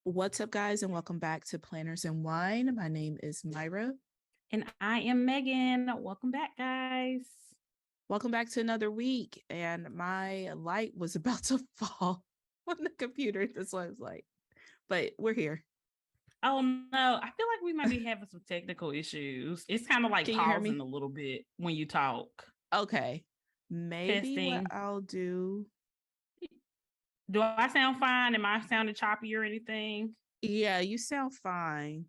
What's up, guys, and welcome back to Planners and Wine. My name is Myra. And I am Megan. Welcome back, guys. Welcome back to another week. And my light was about to fall on the computer. That's what I was like. But we're here. Oh no, I feel like we might be having some technical issues. It's kind of like Can you hear pausing me? a little bit when you talk. Okay. Maybe what Testing. I'll do. Do I sound fine? Am I sounding choppy or anything? Yeah, you sound fine.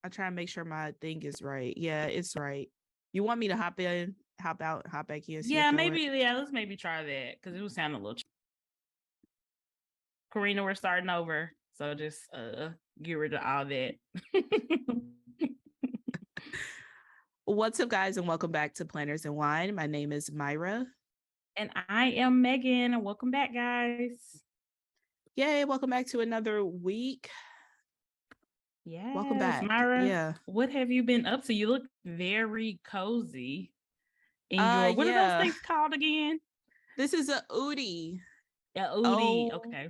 I try and make sure my thing is right. Yeah, it's right. You want me to hop in, hop out, hop back in, see if Yeah, that maybe. works? Yeah, let's maybe try that because it was sounding a little. Karina, we're starting over, so just get rid of all that. What's up, guys, and welcome back to Planners and Wine. My name is Myra. And I am Megan. Welcome back, guys. Yay, welcome back to another week. Yes, Welcome back. Myra. Yeah. What have you been up to? You look very cozy. In your what are those Yeah. things called again? This is a Oodie. Yeah, Udi. Okay.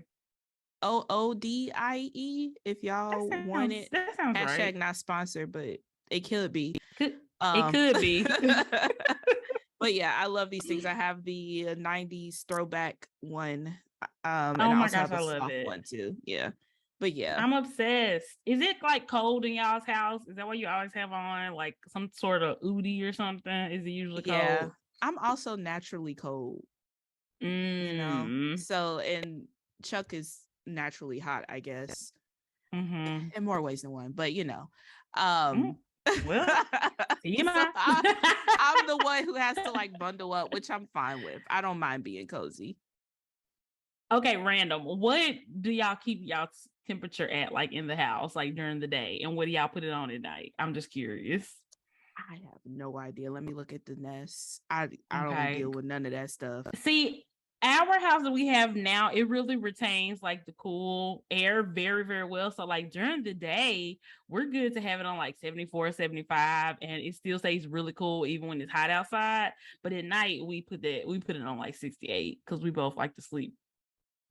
OODIE. If y'all want it. That sounds right. Hashtag not sponsored, but it could be. It could be. But yeah, I love these things. I have the 90s throwback one. And Oh I my also gosh, have a I love soft it. one too. Yeah. But yeah. I'm obsessed. Is it like cold in y'all's house? Is that what you always have on? Like some sort of Udi or something? Is it usually Yeah. cold? I'm also naturally cold, Mm. So, and Chuck is naturally hot, I guess, Mm-hmm. in more ways than one, but Mm. Well, you so know. I'm the one who has to like bundle up, which I'm fine with. I don't mind being cozy. Okay, random. What do y'all keep y'all's temperature at, like in the house, like during the day, and what do y'all put it on at night? I'm just curious. I have no idea. Let me look at the nest. I don't Okay. deal with none of that stuff. See, our house that we have now, it really retains like the cool air very, very well. So, like during the day, we're good to have it on like 74, 75, and it still stays really cool even when it's hot outside. But at night, we put it on like 68 because we both like to sleep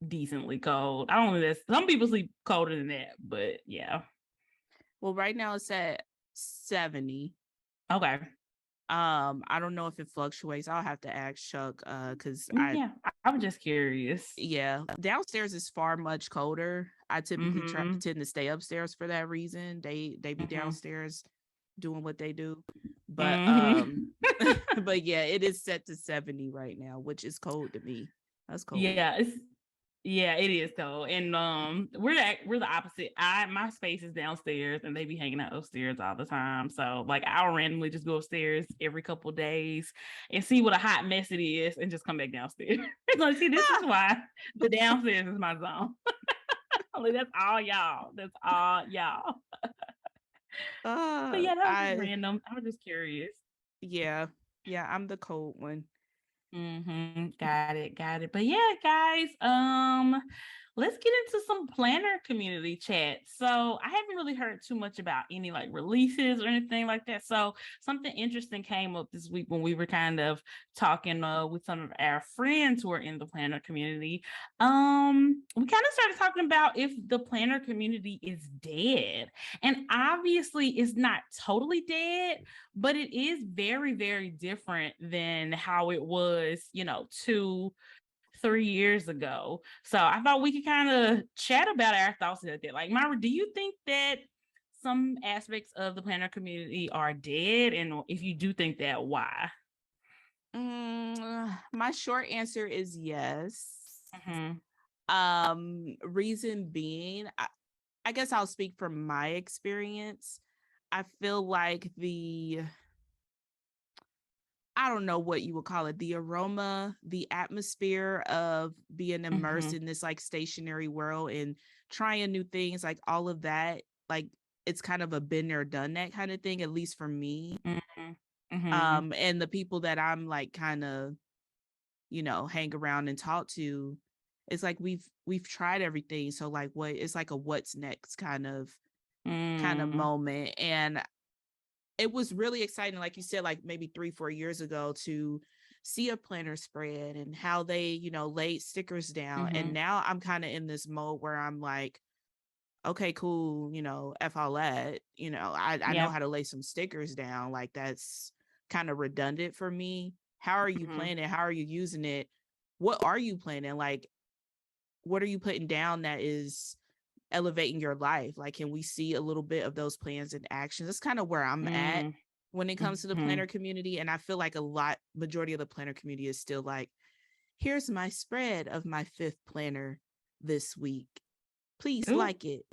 decently cold. I don't know that some people sleep colder than that, but yeah. Well, right now it's at 70. Okay. I don't know if it fluctuates. I'll have to ask Chuck because Yeah, I was just curious. yeah, downstairs is far much colder. I typically Mm-hmm. tend to stay upstairs for that reason. They be Mm-hmm. downstairs doing what they do. But Mm-hmm. but yeah, it is set to 70 right now, which is cold to me. That's cold. Yeah, it is cold, and we're the opposite. My space is downstairs, and they be hanging out upstairs all the time. So like I'll randomly just go upstairs every couple of days and see what a hot mess it is, and just come back downstairs. Like, see, this is why the downstairs is my zone. Like, that's all y'all. That's all y'all. But yeah, that was just I random. I was just curious. yeah, yeah, I'm the cold one. Mm-hmm. Got it. But yeah, guys, let's get into some planner community chat. So I haven't really heard too much about any like releases or anything like that. So something interesting came up this week when we were kind of talking with some of our friends who are in the planner community. We kind of started talking about if the planner community is dead. And obviously it's not totally dead, but it is very, very different than how it was, 2-3 years ago. So I thought we could kind of chat about our thoughts about that. Like, Myra, do you think that some aspects of the planner community are dead? And if you do think that, why? My short answer is yes. Mm-hmm. Reason being, I guess I'll speak from my experience. I feel like I don't know what you would call it, the aroma, the atmosphere of being immersed Mm-hmm. in this like stationary world and trying new things, like all of that, like it's kind of a been there, done that kind of thing, at least for me. Mm-hmm. Mm-hmm. And the people that I'm like kind of, hang around and talk to, it's like we've tried everything. So like it's like a what's next kind of Mm-hmm. moment. And it was really exciting, like you said, like maybe 3-4 years ago, to see a planner spread and how they laid stickers down. Mm-hmm. And now I'm kind of in this mode where I'm like, okay, cool, F all that. I know Yeah. how to lay some stickers down. Like that's kind of redundant for me. How are you Mhm. planning? How are you using it? What are you planning? Like, what are you putting down that is elevating your life? Like, can we see a little bit of those plans and actions? That's kind of where I'm at Mm. when it comes to the Mhm. planner community. And I feel like majority of the planner community is still like, here's my spread of my fifth planner this week. Please Ooh. like it.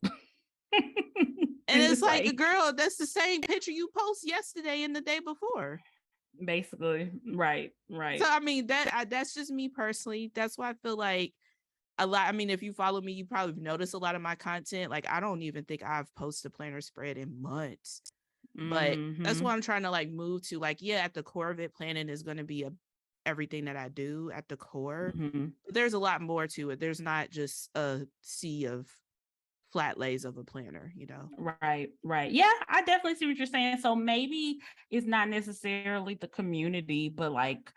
And And it's it's like, a like, girl, that's the same picture you post yesterday and the day before. basically, right, So right. I mean, that's just me personally. That's why I feel like a lot. I mean, if you follow me, you probably notice a lot of my content. Like, I don't even think I've posted a planner spread in months. But that's what Mhm. I'm trying to like move to. Like, yeah, at the core of it, planning is going to be everything that I do at the core. Mhm. But there's a lot more to it. There's not just a sea of flat lays of a planner. Right, right. Yeah, I definitely see what you're saying. So maybe it's not necessarily the community, but like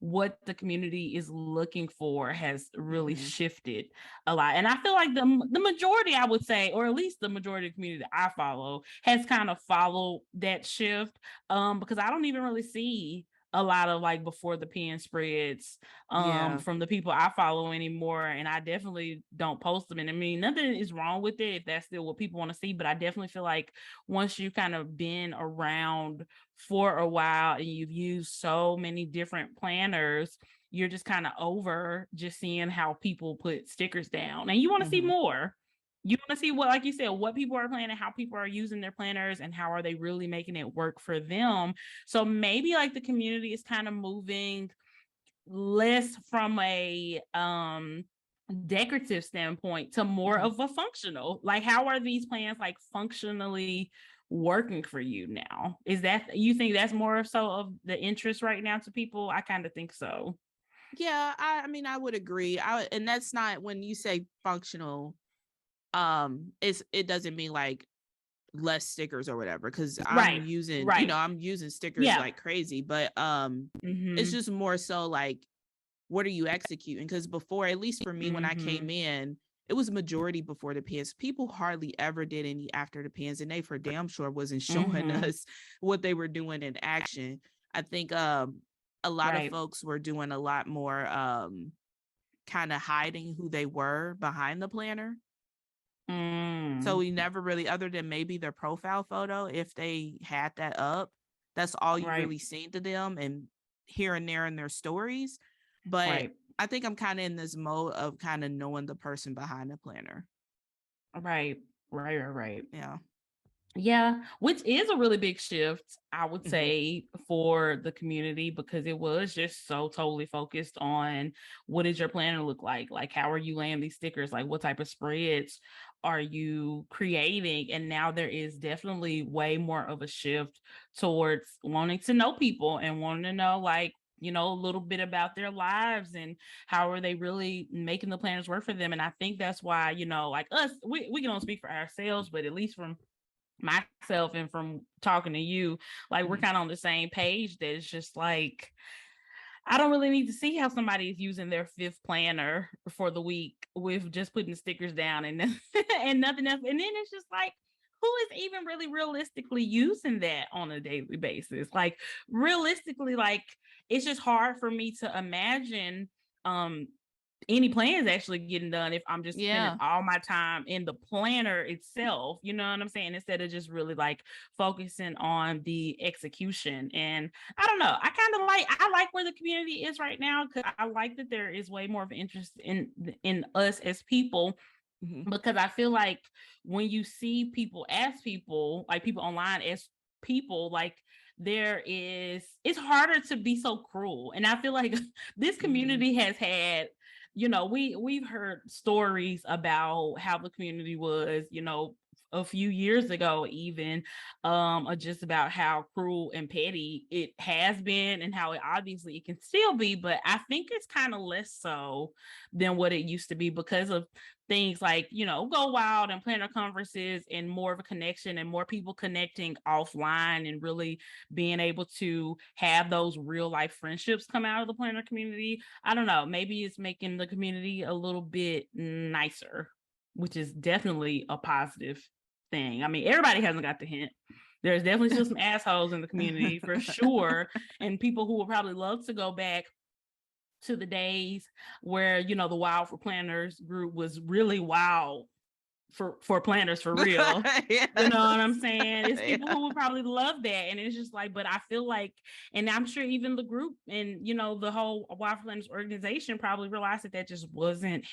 what the community is looking for has really Hmm. shifted a lot. And I feel like the majority, I would say, or at least the majority of the community that I follow has kind of followed that shift. Because I don't even really see a lot of like before the pen spreads Yeah. from the people I follow anymore. And I definitely don't post them. And I mean, nothing is wrong with it if that's still what people want to see. But I definitely feel like once you've kind of been around for a while and you've used so many different planners, you're just kind of over just seeing how people put stickers down. And you want to see Hmm. more. You want to see what, like you said, what people are planning, how people are using their planners, and how are they really making it work for them. So maybe like the community is kind of moving less from a decorative standpoint to more Hmm. of a functional. Like, how are these plans like functionally working for you now? Is that, you think that's more so of the interest right now to people? I kind of think so. Yeah, I mean, I would agree. And that's not when you say functional, it doesn't mean like less stickers or whatever, because Right, right. I'm using stickers Yeah. like crazy, but it's Mm-hmm. just more so like, what are you executing? Because before, at least for me, when I came Mm-hmm. in, it was majority before the pans. People hardly ever did any after the pans, and they for damn sure wasn't showing Mm-hmm. us what they were doing in action. I think a lot of Right. folks were doing a lot more kind of hiding who they were behind the planner. So Mm. we never really, other than maybe their profile photo, if they had that up, that's all you Right. really seen to them and here and there in their stories. But Right. I think I'm kind of in this mode of kind of knowing the person behind the planner. Right. Right. Right. Right. Yeah. Yeah, which is a really big shift, I would Hmm. say, for the community because it was just so totally focused on what does your planner look like? Like, how are you laying these stickers? Like, what type of spreads are you creating? And now there is definitely way more of a shift towards wanting to know people and wanting to know, like, a little bit about their lives and how are they really making the planners work for them. And I think that's why, like us, we can only speak for ourselves, but at least from myself and from talking to you, like we're Hmm. kind of on the same page that it's just like I don't really need to see how somebody is using their fifth planner for the week with just putting stickers down and and nothing else. And then it's just like, who is even really realistically using that on a daily basis? Like realistically, like it's just hard for me to imagine um any plans actually getting done if I'm just spending Yeah. all my time in the planner itself, you know what I'm saying? Instead of just really like focusing on the execution. And I don't know, I like where the community is right now because I like that there is way more of an interest in us as people Hmm. because I feel like when you see people as people, like people online as people, like it's harder to be so cruel. And I feel like this Hmm. community has had, we've heard stories about how the community was, a few years ago even just about how cruel and petty it has been and how obviously it can still be, but I think it's kind of less so than what it used to be because of things like, Go Wild and planner conferences and more of a connection and more people connecting offline and really being able to have those real life friendships come out of the planner community. I don't know. Maybe it's making the community a little bit nicer which is definitely a positive thing. I mean, everybody hasn't got the hint. There's definitely still some assholes in the community for sure, and people who will probably love to go back to the days where, you know, the Wild for Planners group was really wild for planners for real. Yes. You know what I'm saying? It's people who would probably love that. And it's just like, but I feel like, and I'm sure even the group and, you know, the whole Wild for Planners organization probably realized that just wasn't,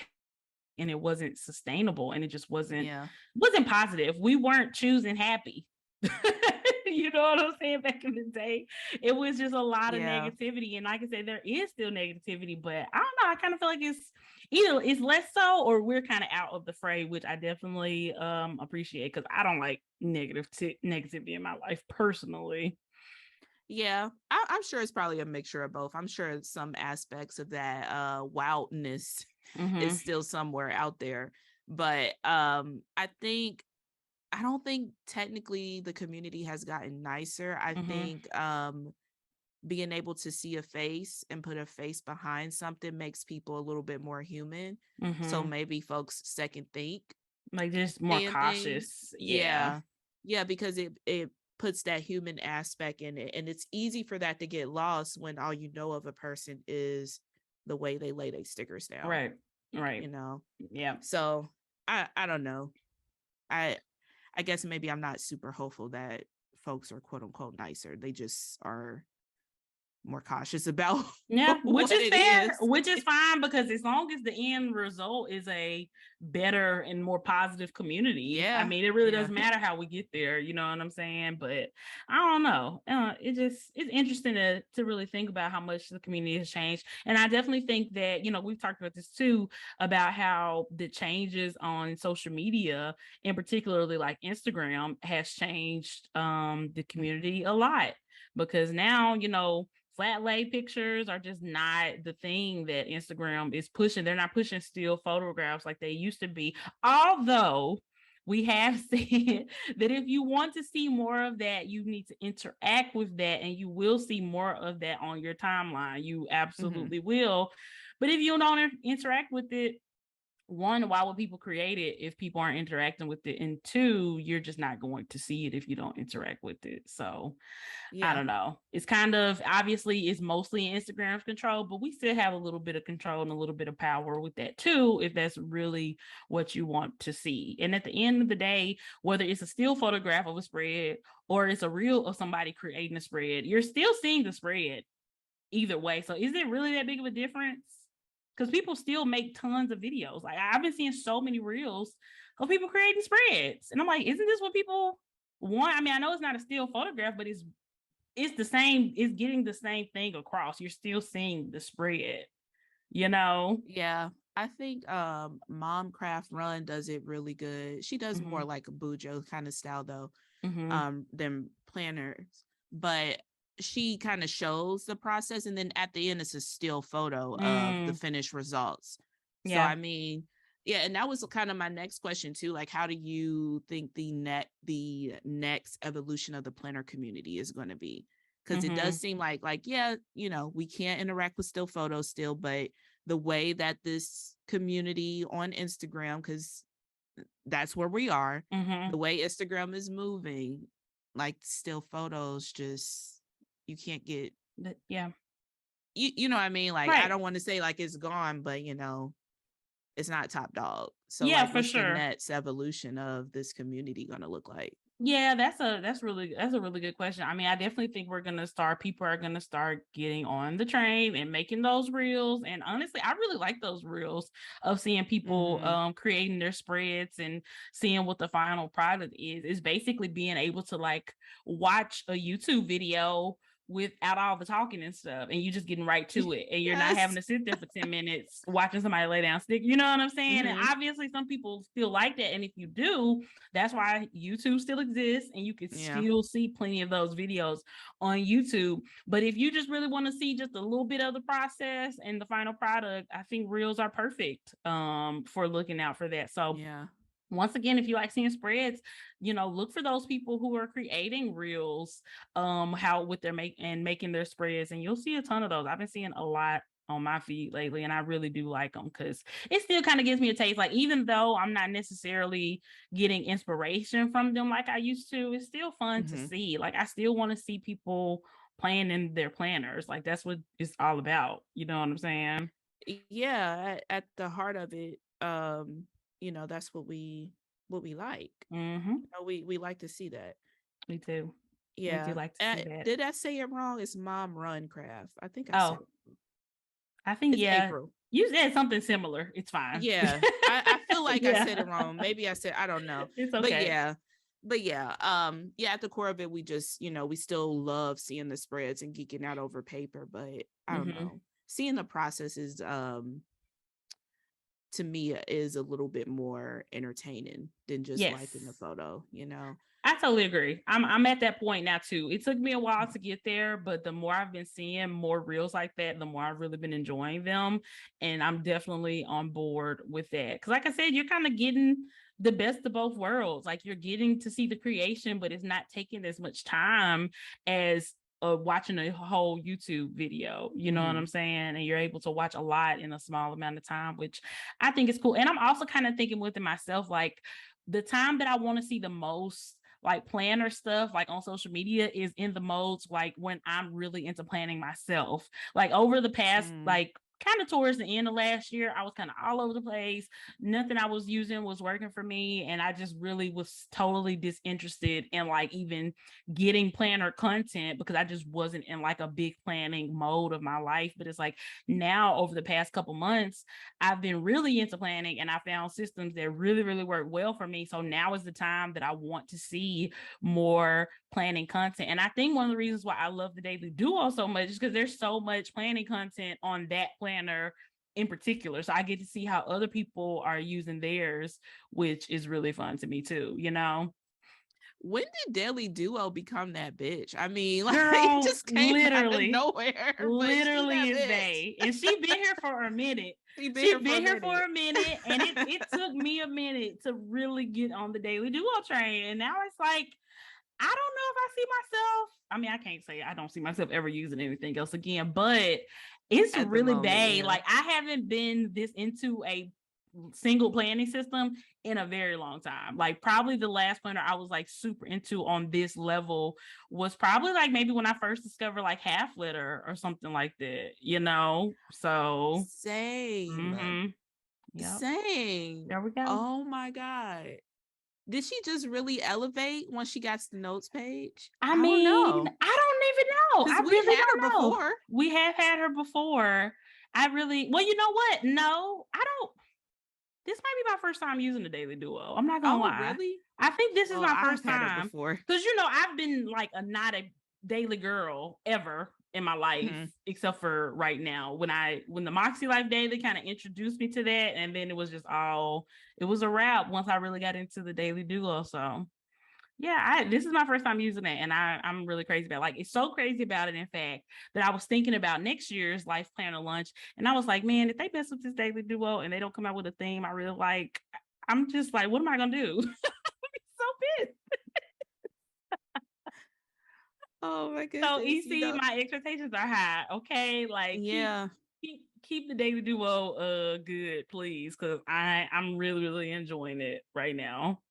and it wasn't sustainable, and it just wasn't positive. We weren't choosing happy. You know what I'm saying? Back in the day, it was just a lot of negativity. And like I said, there is still negativity, but I don't know. I kind of feel like it's either it's less so, or we're kind of out of the fray, which I definitely appreciate, because I don't like negativity in my life personally. Yeah, I'm sure it's probably a mixture of both. I'm sure some aspects of that wildness is still somewhere out there. But I don't think technically the community has gotten nicer. I think being able to see a face and put a face behind something makes people a little bit more human. So maybe folks second think, like just more cautious. Yeah, because it puts that human aspect in it, and it's easy for that to get lost when all you know of a person is the way they lay their stickers down. Right. You know. Yeah. So I don't know. I guess maybe I'm not super hopeful that folks are quote unquote nicer. They just are more cautious about which is fair, which is fine, because as long as the end result is a better and more positive community, I mean, it really doesn't matter how we get there, you know what I'm saying? But I don't know, it's interesting to really think about how much the community has changed. And I definitely think that, you know, we've talked about this too, about how the changes on social media, and particularly like Instagram, has changed the community a lot, because now, you know, flat lay pictures are just not the thing that Instagram is pushing. They're not pushing still photographs like they used to be. Although we have said that if you want to see more of that, you need to interact with that, and you will see more of that on your timeline. You absolutely will. But if you don't interact with it, one, why would people create it if people aren't interacting with it? And two, you're just not going to see it if you don't interact with it. So I don't know. It's kind of, obviously it's mostly in Instagram's control, but we still have a little bit of control and a little bit of power with that too, if that's really what you want to see. And at the end of the day, whether it's a still photograph of a spread or it's a reel of somebody creating a spread, you're still seeing the spread either way. So is it really that big of a difference? Because people still make tons of videos. Like, I've been seeing so many reels of people creating spreads, and I'm like, isn't this what people want? I mean, I know it's not a still photograph, but it's the same. It's getting the same thing across. You're still seeing the spread, you know? Yeah, I think Mom Craft Run does it really good. She does more like a Bujo kind of style though, than planners, but she kind of shows the process, and then at the end it's a still photo of the finished results. So I mean, and that was kind of my next question too. Like, how do you think the next evolution of the planner community is going to be? Because it does seem like you know, we can't interact with still photos still, but the way that this community on Instagram, because that's where we are, the way Instagram is moving, like still photos, just you can't get you know what I mean? Like, I don't want to say like it's gone, but you know, it's not top dog. So like, for what's sure. the next evolution of this community gonna look like? Yeah, that's a really good question. I mean, I definitely think people are gonna start getting on the train and making those reels. And honestly, I really like those reels of seeing people creating their spreads and seeing what the final product is. It's basically being able to like watch a YouTube video without all the talking and stuff, and you just getting right to it, and you're not having to sit there for 10 minutes watching somebody lay down stick, you know what I'm saying? And obviously some people still like that, and if you do, that's why YouTube still exists, and you can still see plenty of those videos on YouTube. But if you just really want to see just a little bit of the process and the final product, I think reels are perfect for looking out for that. So once again, if you like seeing spreads, you know, look for those people who are creating reels, how with their making their spreads, and you'll see a ton of those. I've been seeing a lot on my feed lately, and I really do like them because it still kind of gives me a taste. Like, even though I'm not necessarily getting inspiration from them like I used to, it's still fun to see. Like, I still want to see people playing in their planners. Like, that's what it's all about. You know what I'm saying? Yeah, at the heart of it, that's what we like. We like to see that. Me too. We do Yeah. like to see that. Did I say it wrong? It's Mom Run Craft. I think I said Oh, I think, it's yeah, April. you said something similar. It's fine. Yeah. I feel like I said it Yeah. wrong. Maybe I said, I don't know. It's But okay. yeah. At the core of it, we just, we still love seeing the spreads and geeking out over paper, but I don't know. Seeing the process is to me is a little bit more entertaining than just liking the photo, I totally agree. I'm at that point now too. It took me a while to get there, but the more I've been seeing more reels like that, the more I've really been enjoying them. And I'm definitely on board with that. Cause like I said, you're kind of getting the best of both worlds. Like, you're getting to see the creation, but it's not taking as much time as watching a whole YouTube video. You know what I'm saying? And you're able to watch a lot in a small amount of time, which I think is cool. And I'm also kind of thinking within myself, like, the time that I want to see the most like planner stuff like on social media is in the modes like when I'm really into planning myself. Like, over the past like kind of towards the end of last year, I was kind of all over the place. Nothing I was using was working for me, and I just really was totally disinterested in like even getting planner content because I just wasn't in like a big planning mode of my life. But it's like now over the past couple months, I've been really into planning, and I found systems that really, really work well for me. So now is the time that I want to see more planning content. And I think one of the reasons why I love the Daily Duo so much is because there's so much planning content on that planner in particular. So I get to see how other people are using theirs, which is really fun to me too, When did Daily Duo become that bitch? I mean, like, girl, it just came out of nowhere. Literally is they. And she been here for a minute. She been here for a minute. And it took me a minute to really get on the Daily Duo train. And now it's like, I don't know if I see myself. I mean, I can't say I don't see myself ever using anything else again, but it's really bad. Like, I haven't been this into a single planning system in a very long time. Like, probably the last planner I was like super into on this level was probably like maybe when I first discovered like Half Litter or something like that, so same. Yep. Same. There we go. Oh my God. Did she just really elevate once she got to the notes page? I mean, don't even know. I really don't know. Before. We have had her before. Well, you know what? No, I don't. This might be my first time using the Daily Duo. I'm not gonna lie. Really? I think this is my first time. Had her before. Because I've been like not a daily girl ever in my life, except for right now. When the Moxie Life Daily kind of introduced me to that, and then it was a wrap once I really got into the Daily Duo. So yeah, this is my first time using it, and I'm really crazy about it. Like, it's so crazy about it, in fact, that I was thinking about next year's Life Planner Lunch, and I was like, man, if they mess with this Daily Duo and they don't come out with a theme I really like, I'm just like, what am I gonna do? So pissed. Oh my goodness. So EC, my expectations are high. Okay, like, yeah, keep the Daily Duo good, please, because I'm really, really enjoying it right now.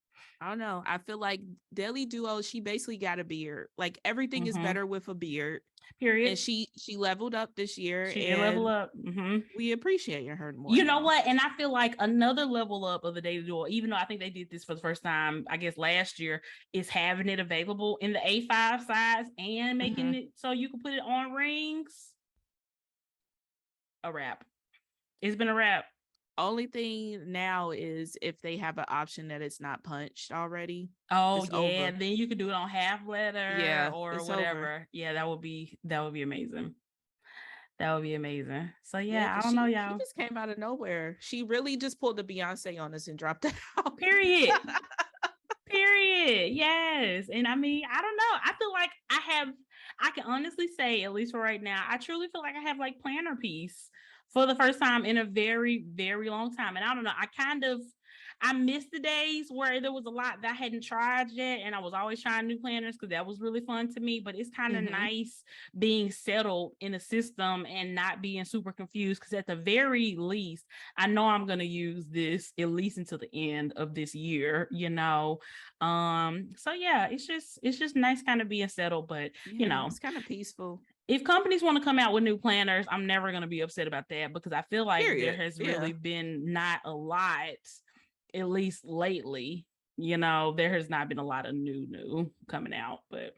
I don't know. I feel like Daily Duo, she basically got a beard. Like, everything is better with a beard. Period. And she leveled up this year. She did level up. We appreciate her more. You know what? And I feel like another level up of the Daily Duo, even though I think they did this for the first time, I guess last year, is having it available in the A5 size and making it so you can put it on rings. A wrap. It's been a wrap. Only thing now is if they have an option that it's not punched already. Oh yeah, then you could do it on Half Letter or whatever. Over. Yeah, that would be amazing. That would be amazing. So yeah, I don't know, y'all. She just came out of nowhere. She really just pulled the Beyonce on us and dropped it out. Period. Period. Yes. And I mean, I don't know. I feel like I can honestly say, at least for right now, I truly feel like I have like planner piece for the first time in a very, very long time. And I don't know, I missed the days where there was a lot that I hadn't tried yet, and I was always trying new planners because that was really fun to me. But it's kind of nice being settled in a system and not being super confused, because at the very least, I know I'm gonna use this at least until the end of this year, you know. So yeah, it's just nice kind of being settled, but you know, it's kind of peaceful. If companies want to come out with new planners, I'm never going to be upset about that, because I feel like Period. there has really been not a lot, at least lately. You know, there has not been a lot of new coming out, but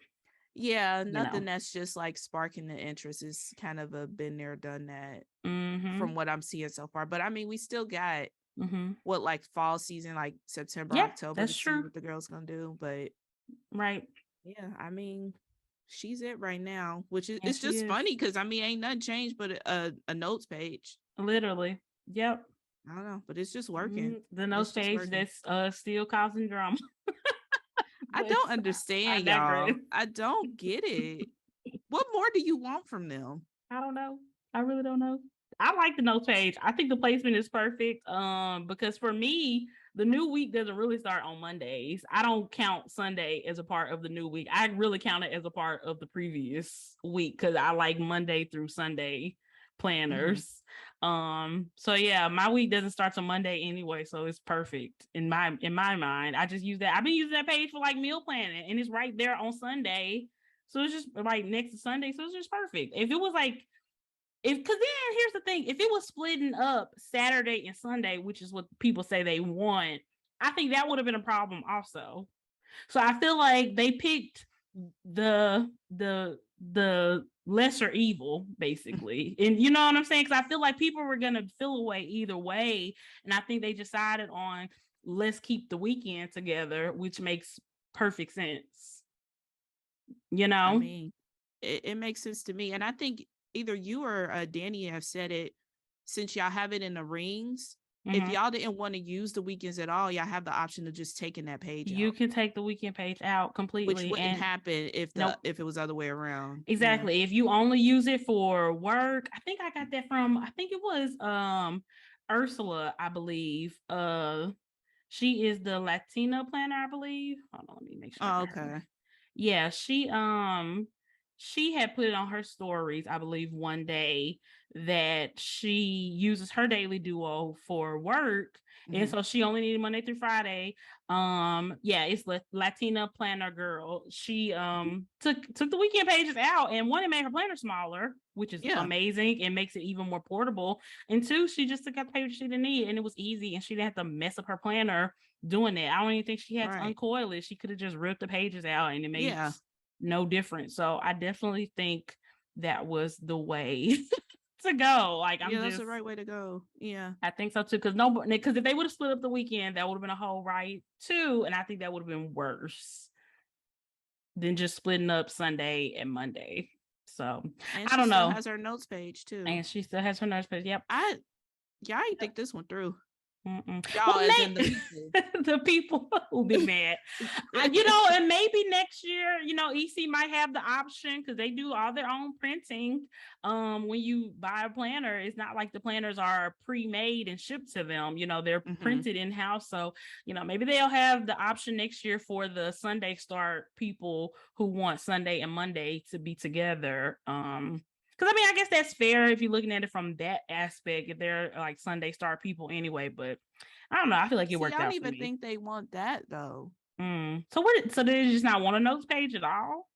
yeah, nothing that's just like sparking the interest. Is kind of a been there, done that from what I'm seeing so far. But I mean, we still got what, like fall season, like September, October, that's to true. see what the girl's gonna do. But yeah, I mean, she's it right now, which is it's just funny because I mean, ain't nothing changed but a notes page. Literally. Yep. I don't know, but it's just working. The notes page that's still causing drama. I don't understand, y'all. I don't get it. What more do you want from them? I don't know. I really don't know. I like the notes page. I think the placement is perfect. Because for me, the new week doesn't really start on Mondays. I don't count Sunday as a part of the new week. I really count it as a part of the previous week, because I like Monday through Sunday planners. So yeah, my week doesn't start till Monday anyway, so it's perfect in my mind. I just use that. I've been using that page for like meal planning, and it's right there on Sunday. So it's just right next to Sunday. So it's just perfect. If it was like, because then here's the thing, if it was splitting up Saturday and Sunday, which is what people say they want, I think that would have been a problem also. So I feel like they picked the lesser evil, basically. And you know what I'm saying? Because I feel like people were going to feel away either way. And I think they decided on, let's keep the weekend together, which makes perfect sense. You know? I mean, it makes sense to me. And I think either you or Danny have said it, since y'all have it in the rings, if y'all didn't want to use the weekends at all, y'all have the option of just taking that page out. You can take the weekend page out completely. Which wouldn't happen if if it was the other way around. Exactly. Yeah. If you only use it for work, I think I got that from, I think it was Ursula, I believe. She is the Latina planner, I believe. Hold on, let me make sure. Oh, okay. Yeah, she had put it on her stories, I believe, one day, that she uses her daily duo for work, and so she only needed Monday through Friday. Yeah, it's Latina planner girl. She took the weekend pages out, and one, it made her planner smaller, which is amazing. It makes it even more portable. And two, she just took out the pages she didn't need, and it was easy, and she didn't have to mess up her planner doing it. I don't even think she had to uncoil it. She could have just ripped the pages out, and it made no difference. So I definitely think that was the way to go. Like, that's the right way to go. Yeah, I think so too. Because if they would have split up the weekend, that would have been a whole right too, and I think that would have been worse than just splitting up Sunday and Monday. So and I don't know. She still has her notes page too, and she still has her notes page. Yep. I ain't think this one through. Y'all, as in the people who be mad. And maybe next year, EC might have the option, because they do all their own printing. When you buy a planner, it's not like the planners are pre-made and shipped to them. They're printed in-house. So, maybe they'll have the option next year for the Sunday start people who want Sunday and Monday to be together. Because I guess that's fair if you're looking at it from that aspect, if they're like Sunday start people anyway. But I don't know. I feel like it worked out. I don't even think they want that though. So so they just not want a notes page at all?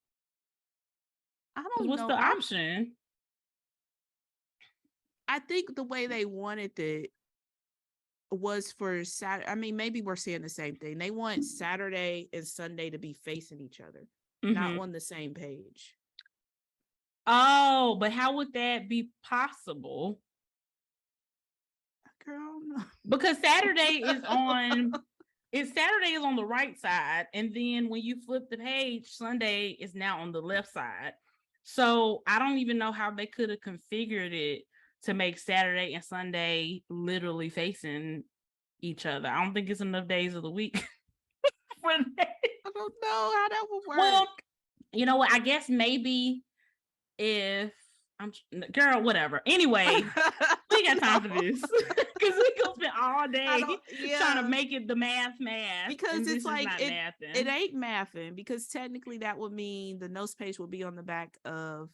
I don't know. What's the option? I think the way they wanted it was for Saturday. I mean, maybe we're saying the same thing. They want Saturday and Sunday to be facing each other, not on the same page. Oh, but how would that be possible? Girl, no. Because Saturday is on the right side, and then when you flip the page, Sunday is now on the left side. So I don't even know how they could have configured it to make Saturday and Sunday literally facing each other. I don't think it's enough days of the week for that. I don't know how that would work. Well, you know what? I guess maybe if girl, whatever. Anyway, we got time for this because we gonna spend all day trying to make it the math because and it's this is like not it mathing. ain't mathing because technically that would mean the notes page will be on the back of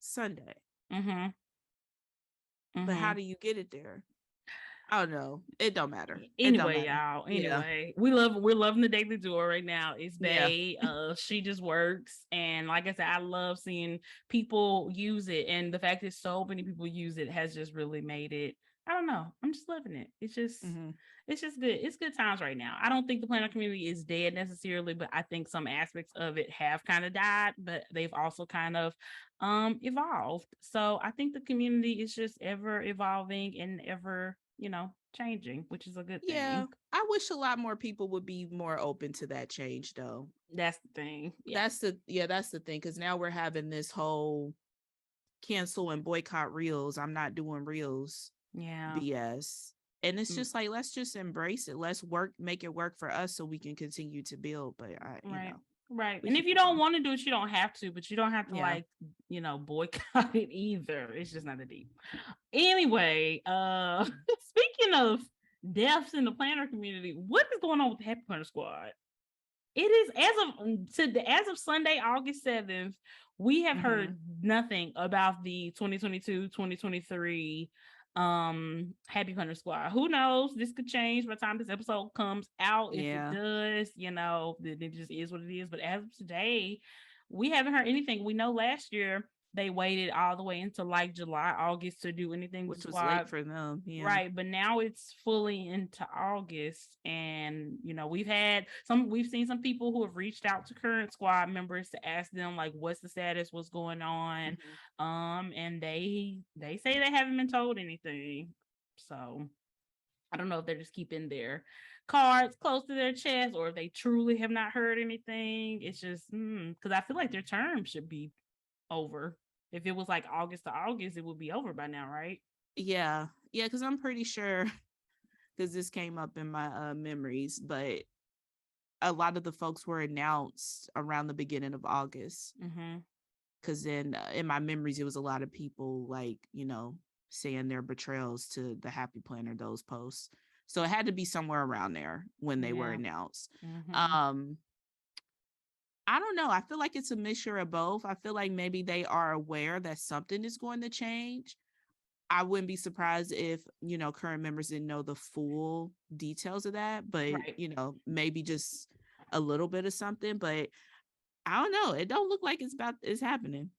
Sunday. But how do you get it there? I don't know. It don't matter. Anyway, y'all. Anyway, we're loving the daily duo right now. It's Bay. She just works, and like I said, I love seeing people use it, and the fact that so many people use it has just really made it. I don't know. I'm just loving it. It's just good. It's good times right now. I don't think the planner community is dead necessarily, but I think some aspects of it have kind of died, but they've also kind of evolved. So I think the community is just ever evolving and ever, changing, which is a good thing. I wish a lot more people would be more open to that change though. That's the thing. That's the thing, because now we're having this whole cancel and boycott reels. I'm not doing reels. BS. And it's just like, let's just embrace it. Let's make it work for us so we can continue to build. But Right. And if you don't want to do it, you don't have to, but you don't have to boycott it either. It's just not that deep. Anyway, speaking of deaths in the planner community, what is going on with the Happy Planner Squad? It is as of Sunday, August 7th, we have heard nothing about the 2022-2023 Happy Planner Squad. Who knows? This could change by the time this episode comes out. If it does, it just is what it is. But as of today, we haven't heard anything. We know last year they waited all the way until like July, August to do anything, which was late for them. Right, but now it's fully into August, and we've seen some people who have reached out to current squad members to ask them like, what's the status, what's going on, and they say they haven't been told anything. So I don't know if they're just keeping their cards close to their chest or if they truly have not heard anything. It's just because I feel like their term should be over. If it was like August to August, it would be over by now, right? Yeah, because I'm pretty sure, because this came up in my memories, but a lot of the folks were announced around the beginning of August. Because then in my memories, it was a lot of people like, saying their betrayals to the Happy Planner, those posts. So it had to be somewhere around there when they were announced. I don't know. I feel like it's a mixture of both. I feel like maybe they are aware that something is going to change. I wouldn't be surprised if, current members didn't know the full details of that, but, maybe just a little bit of something. But I don't know. It don't look like it's happening.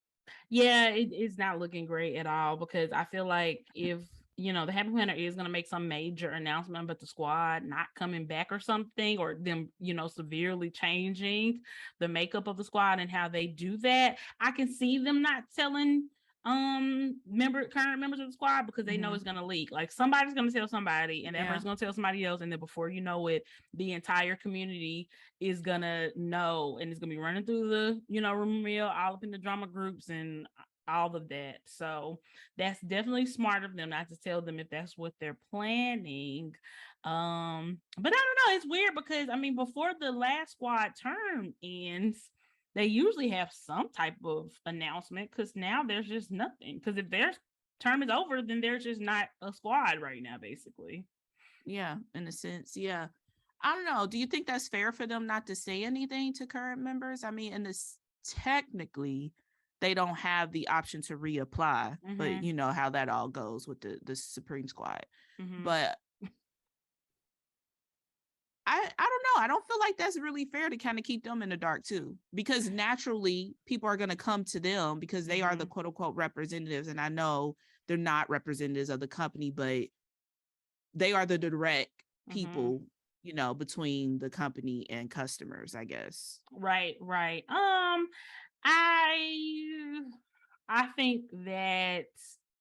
Yeah, it's not looking great at all, because I feel like if the Happy Planner is going to make some major announcement about the squad not coming back or something, or them, severely changing the makeup of the squad and how they do that, I can see them not telling current members of the squad, because they know it's going to leak. Like somebody's going to tell somebody, and that person's going to tell somebody else, and then before you know it, the entire community is going to know, and it's going to be running through the rumor mill, all up in the drama groups and all of that. So that's definitely smart of them not to tell them if that's what they're planning. But I don't know, it's weird because before the last squad term ends, they usually have some type of announcement, because now there's just nothing. Because if their term is over, then there's just not a squad right now, basically. Yeah, in a sense. Yeah. I don't know. Do you think that's fair for them not to say anything to current members? And this technically they don't have the option to reapply, but you know how that all goes with the Supreme Squad. But I don't know. I don't feel like that's really fair to kind of keep them in the dark too, because naturally people are going to come to them because they are the quote unquote representatives. And I know they're not representatives of the company, but they are the direct people, between the company and customers, I guess. Right. I think that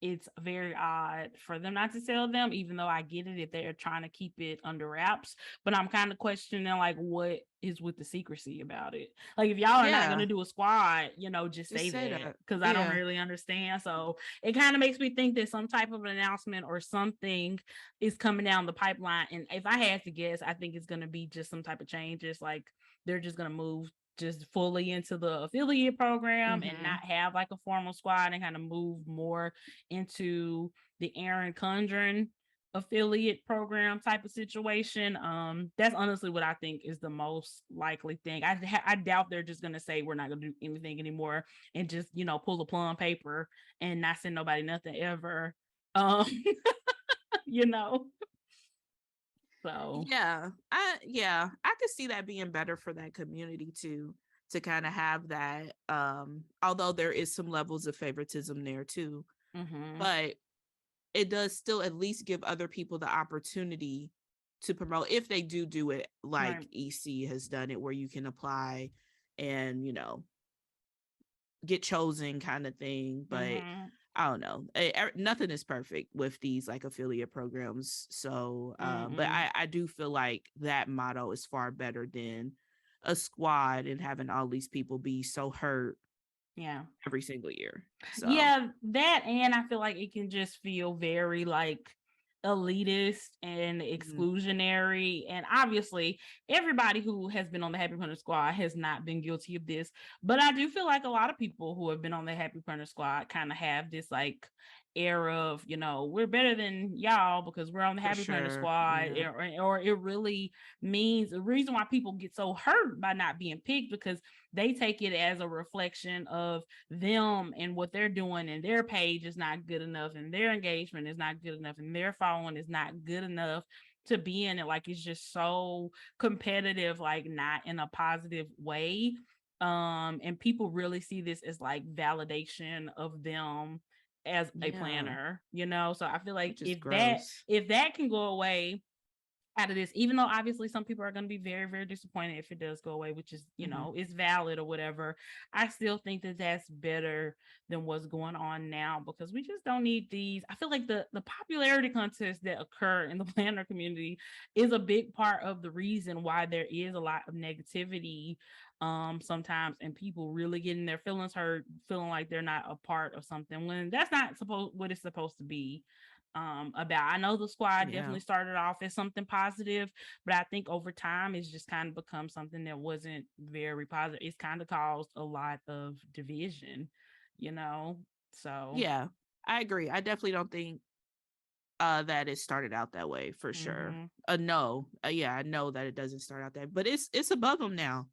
it's very odd for them not to tell them, even though I get it if they're trying to keep it under wraps. But I'm kind of questioning like what is with the secrecy about it. Like if y'all are not going to do a squad, just say that, because I don't really understand. So it kind of makes me think that some type of an announcement or something is coming down the pipeline. And if I had to guess, I think it's going to be just some type of changes. Like they're just going to move just fully into the affiliate program and Mm-hmm. not have like a formal squad and kind of move more into the Aaron Condren affiliate program type of situation. That's honestly what I think is the most likely thing. I doubt they're just gonna say we're not gonna do anything anymore and just, you know, pull a plum paper and not send nobody nothing ever. um you know, so I could see that being better for that community too, to kind of have that. Although there is some levels of favoritism there too, but it does still at least give other people the opportunity to promote if they do it like right. EC has done it, where you can apply and, you know, get chosen kind of thing. But I don't know. Nothing is perfect with these like affiliate programs. So, but I do feel like that motto is far better than a squad and having all these people be so hurt Yeah. every single year. So, yeah, that, and I feel like it can just feel very like elitist and exclusionary. And obviously, everybody who has been on the Happy Planner Squad has not been guilty of this. But I do feel like a lot of people who have been on the Happy Planner Squad kind of have this like air of, you know, we're better than y'all because we're on the for Happy Planner sure. Squad. Yeah. Or it really means the reason why people get so hurt by not being picked, because they take it as a reflection of them and what they're doing, and their page is not good enough, and their engagement is not good enough, and their following is not good enough to be in it. Like, it's just so competitive, like not in a positive way. And people really see this as like validation of them as a planner, you know. So I feel like if that can go away out of this, even though obviously some people are going to be very, very disappointed if it does go away, which is, you know, is valid or whatever, I still think that that's better than what's going on now, because we just don't need these. I feel like the popularity contests that occur in the planner community is a big part of the reason why there is a lot of negativity sometimes, and people really getting their feelings hurt, feeling like they're not a part of something when that's not what it's supposed to be about. I know the squad definitely started off as something positive, but I think over time it's just kind of become something that wasn't very positive. It's kind of caused a lot of division, you know. So yeah, I agree. I definitely don't think that it started out that way, for sure. No, yeah, I know that it doesn't start out that, but it's above them now.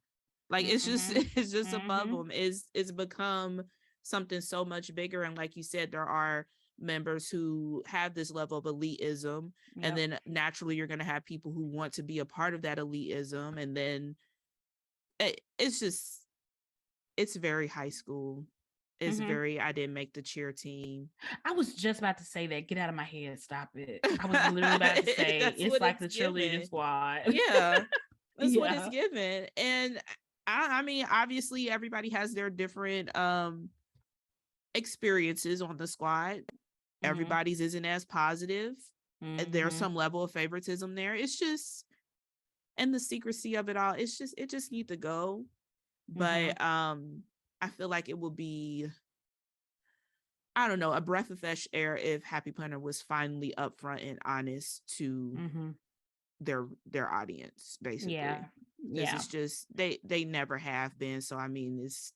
Like, it's just above them. It's become something so much bigger, and like you said, there are members who have this level of elitism, and then naturally you're going to have people who want to be a part of that elitism, and then it's very high school. It's very, I didn't make the cheer team. I was just about to say that. Get out of my head. Stop it. I was literally about to say it's like the cheerleading squad. Yeah. That's what it's given. And I mean, obviously everybody has their different experiences on the squad. Everybody's isn't as positive. There's some level of favoritism there. It's just, and the secrecy of it all, it just need to go. But I feel like it will be, I don't know, a breath of fresh air if Happy Planner was finally upfront and honest to their audience, basically. Because it's just they never have been. So I mean, it's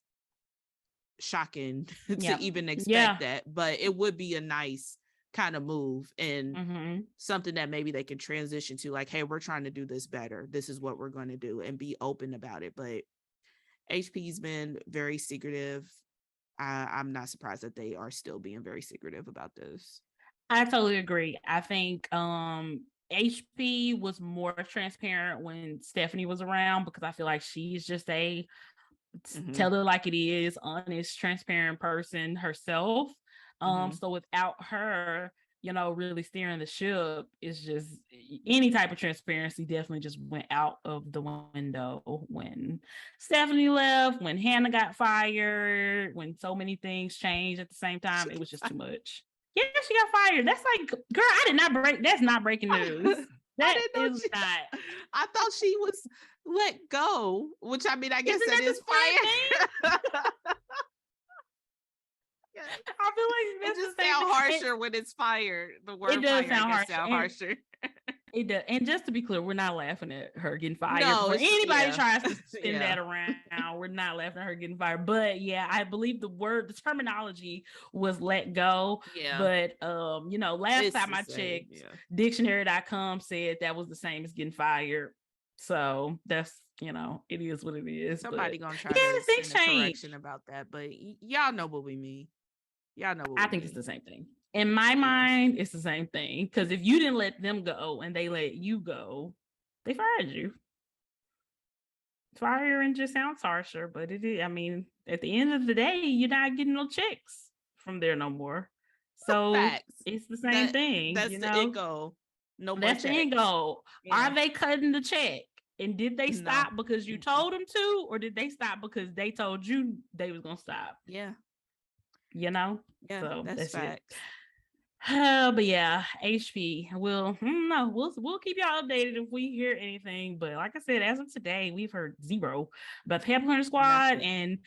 shocking to even expect that, but it would be a nice kind of move, and something that maybe they can transition to, like, hey, we're trying to do this better, this is what we're going to do, and be open about it. But HP's been very secretive. I'm not surprised that they are still being very secretive about this. I totally agree. I think HP was more transparent when Stephanie was around, because I feel like she's just a tell it like it is, honest, transparent person herself. So without her, you know, really steering the ship, it's just any type of transparency definitely just went out of the window when Stephanie left, when Hannah got fired, when so many things changed at the same time. It was just too much. Yeah, she got fired. That's like, girl, I did not break. That's not breaking news. That is not. I thought she was let go, which, I mean, I guess that is fire. I feel like it just sounds harsher when it's fired. The word it does fire sound harsher. harsher. It does. And just to be clear, we're not laughing at her getting fired. No, Before anybody yeah. tries to spin that around, we're not laughing at her getting fired. But yeah, I believe the terminology was let go. Yeah. But last It's time the I same, checked, yeah. dictionary.com said that was the same as getting fired. So that's, it is what it is. Somebody but gonna try yeah, to things send a change. correction about that, but y'all know what we mean. Y'all know what I think it's the same thing. In my mind, it's the same thing. Because if you didn't let them go and they let you go, they fired you. Firing just sounds harsher, but it is. I mean, at the end of the day, you're not getting no checks from there no more. So Facts. it's the same thing. That's the end goal. No more checks. That's the end goal. Yeah. Are they cutting the check? And did they stop because you told them to, or did they stop because they told you they was gonna stop? Yeah. Yeah, so that's facts. But yeah, HP. We'll keep y'all updated if we hear anything. But like I said, as of today, we've heard zero about the Pamela Squad, and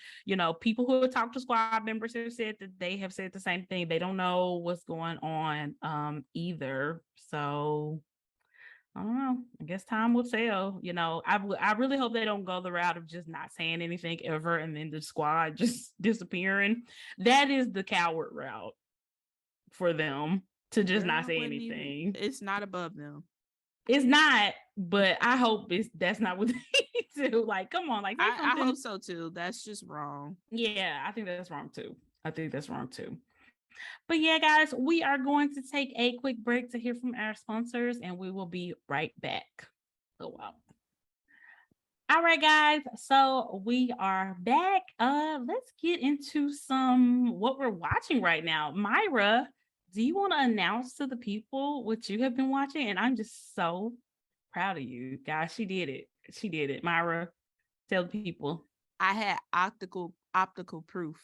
people who have talked to squad members have said that they have said the same thing. They don't know what's going on either. So I don't know. I guess time will tell. I really hope they don't go the route of just not saying anything ever and then the squad just disappearing. That is the coward route for them to just not say anything. It's not above them. It's not, but I hope that's not what they do. Like, come on, like I hope so too. That's just wrong. Yeah, I think that's wrong too. But yeah, guys, we are going to take a quick break to hear from our sponsors, and we will be right back. Oh wow. All right, guys. So we are back. Let's get into some what we're watching right now. Myra, do you want to announce to the people what you have been watching? And I'm just so proud of you, guys. She did it. Myra, tell the people. I had optical proof.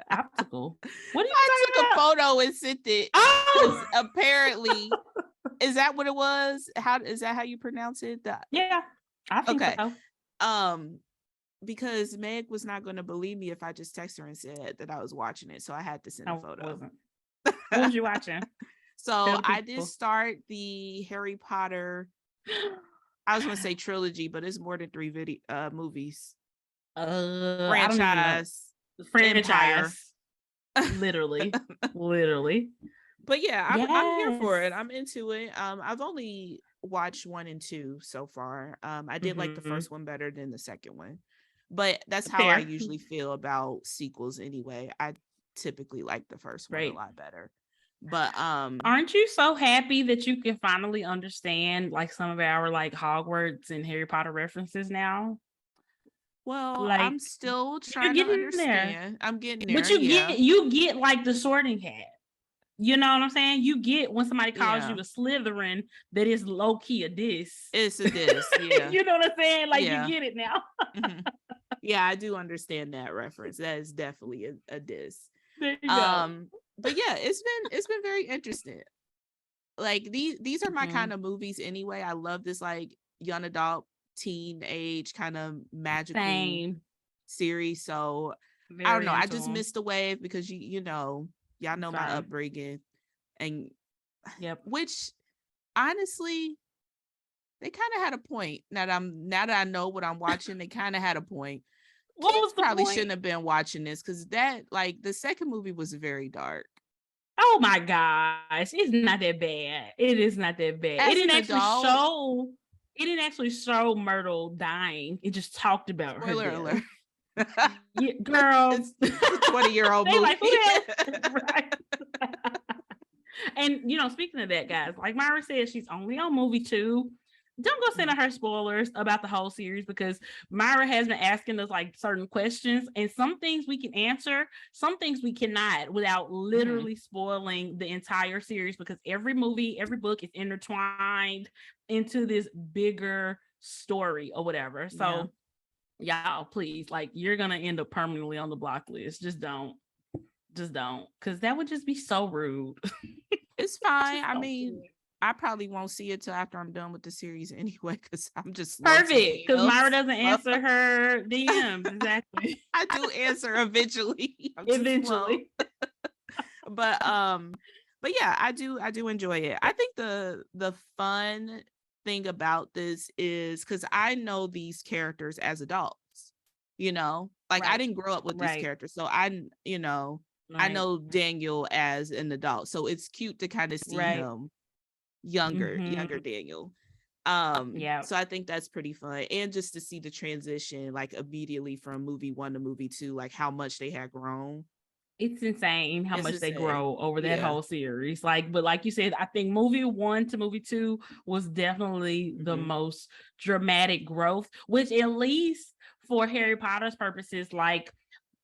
Optical? What are you I took about? a photo and sent it. Oh! Apparently, is that what it was? Is that how you pronounce it? Yeah, I think so. Because Meg was not going to believe me if I just texted her and said that I was watching it, so I had to send a photo. What was you watching? So I did start the Harry Potter. I was going to say trilogy, but it's more than 3 movies. Franchise. Literally. But yeah, I'm here for it. I'm into it. I've only watched 1 and 2 so far. I did like the first one better than the second one, but that's how I usually feel about sequels anyway. I typically like the first one a lot better. But aren't you so happy that you can finally understand like some of our like Hogwarts and Harry Potter references now? Well, like, I'm still trying to understand. I'm getting there. But you get like the Sorting Hat. You know what I'm saying? You get when somebody calls you a Slytherin that is low key a diss. It's a diss. Yeah. You know what I'm saying? Like you get it now. Yeah, I do understand that reference. That is definitely a diss. There you go. But yeah, it's been very interesting. Like these are my kind of movies anyway. I love this like young adult teenage kind of magical series. So I don't know. I just missed the wave because y'all know my upbringing, and which honestly they kind of had a point. Now that I know what I'm watching, they kind of had a point. What was the probably point? Shouldn't have been watching this because that like the second movie was very dark. Oh my gosh, it's not that bad. It is not that bad. It didn't actually show Myrtle dying. It just talked about her. Spoiler alert. Yeah, girl, it's a 20-year-old movie. Like, right. And speaking of that, guys, like Myra said, she's only on movie 2. Don't go sending her spoilers about the whole series because Myra has been asking us like certain questions, and some things we can answer, some things we cannot without literally spoiling the entire series, because every movie, every book is intertwined into this bigger story or whatever. So y'all, please, like, you're gonna end up permanently on the block list. Just don't, because that would just be so rude. It's fine. I mean, I probably won't see it till after I'm done with the series anyway, because I'm just perfect. Because Myra doesn't answer her DMs. Exactly. I do answer eventually. Eventually. But But yeah, I do enjoy it. I think the fun thing about this is because I know these characters as adults, like I Right. didn't grow up with these Right. characters. So I Right. know Daniel as an adult. So it's cute to kind of see Right. him younger Mm-hmm. Daniel. Yeah. So I think that's pretty fun. And just to see the transition like immediately from movie 1 to movie 2, like how much they had grown. It's insane how It's much they insane. grow over that Yeah. whole series. But like you said, I think movie 1 to movie 2 was definitely the Mm-hmm. most dramatic growth, which at least for Harry Potter's purposes, like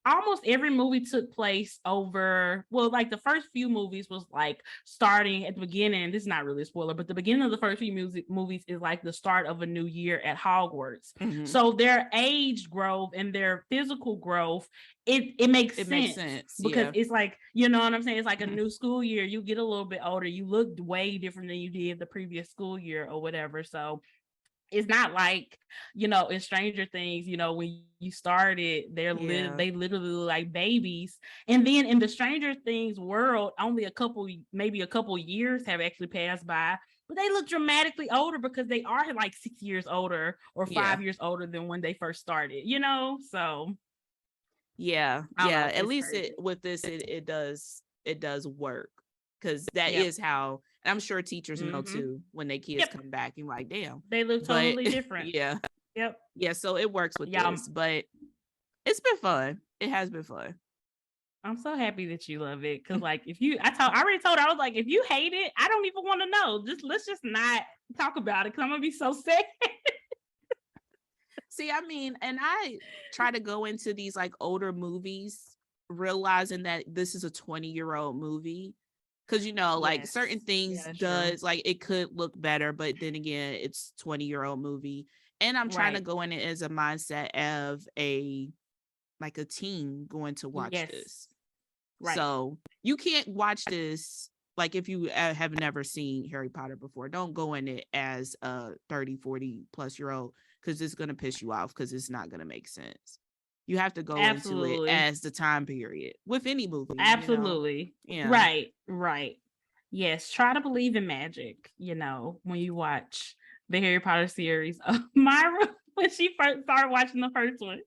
almost every movie took place over, well, like the first few movies was like starting at the beginning. This is not really a spoiler, but the beginning of the first few movies is like the start of a new year at Hogwarts. Mm-hmm. So their age growth and their physical growth, it makes sense because it's like, you know what I'm saying? It's like a new school year. You get a little bit older. You look way different than you did the previous school year or whatever. So it's not like, in Stranger Things, when you started, they literally look like babies. And then in the Stranger Things world, only maybe a couple years have actually passed by, but they look dramatically older because they are like 6 years older or 5 years older than when they first started, so yeah, I don't know, at it's least crazy. it does work, because that Yep. is how, and I'm sure teachers know Mm-hmm. too when they kids Yep. come back and like, damn. They look But totally different. yeah, Yep. so it works with Yeah. this, but it's been fun. It has been fun. I'm so happy that you love it. Cause like I already told her, I was like, if you hate it, I don't even want to know. Let's just not talk about it. Cause I'm gonna be so sad. See, I mean, and I try to go into these like older movies realizing that this is a 20-year-old movie. Cause like certain things does like it could look better, but then again, it's 20-year-old movie. And I'm trying to go in it as a mindset of a teen going to watch this. Right. So you can't watch this like if you have never seen Harry Potter before. Don't go in it as a 30, 40 plus year old, because it's going to piss you off, because it's not going to make sense. You have to go into it as the time period with any movie. Absolutely. Yeah. Right. Yes. Try to believe in magic, when you watch the Harry Potter series. Myra, when she first started watching the first one,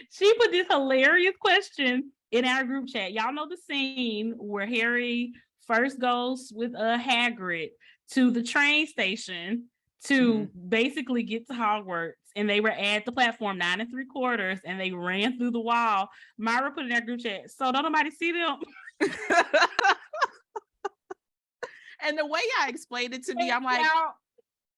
she put this hilarious question in our group chat. Y'all know the scene where Harry first goes with Hagrid to the train station to basically get to Hogwarts, and they were at the platform 9 3/4, and they ran through the wall. Myra put in that group chat, so don't nobody see them. And the way y'all explained it to me, I'm like,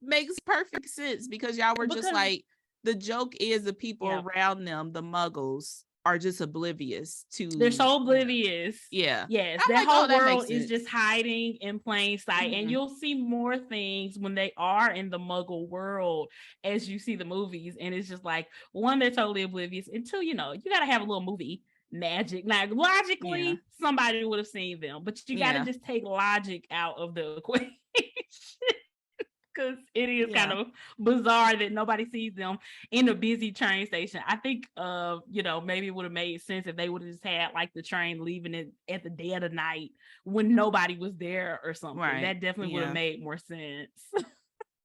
makes perfect sense, because y'all were just like, the joke is the people around them, the muggles, are just oblivious to. They're so oblivious. Yeah. Yes. That whole world is just hiding in plain sight. And you'll see more things when they are in the muggle world as you see the movies. And it's just like, one, they're totally oblivious. And two, you got to have a little movie magic. Now, logically, somebody would have seen them, but you got to just take logic out of the equation. Because it is kind of bizarre that nobody sees them in a busy train station. I think, maybe it would have made sense if they would have just had like the train leaving it at the dead of night when nobody was there or something. Right. That definitely would have made more sense.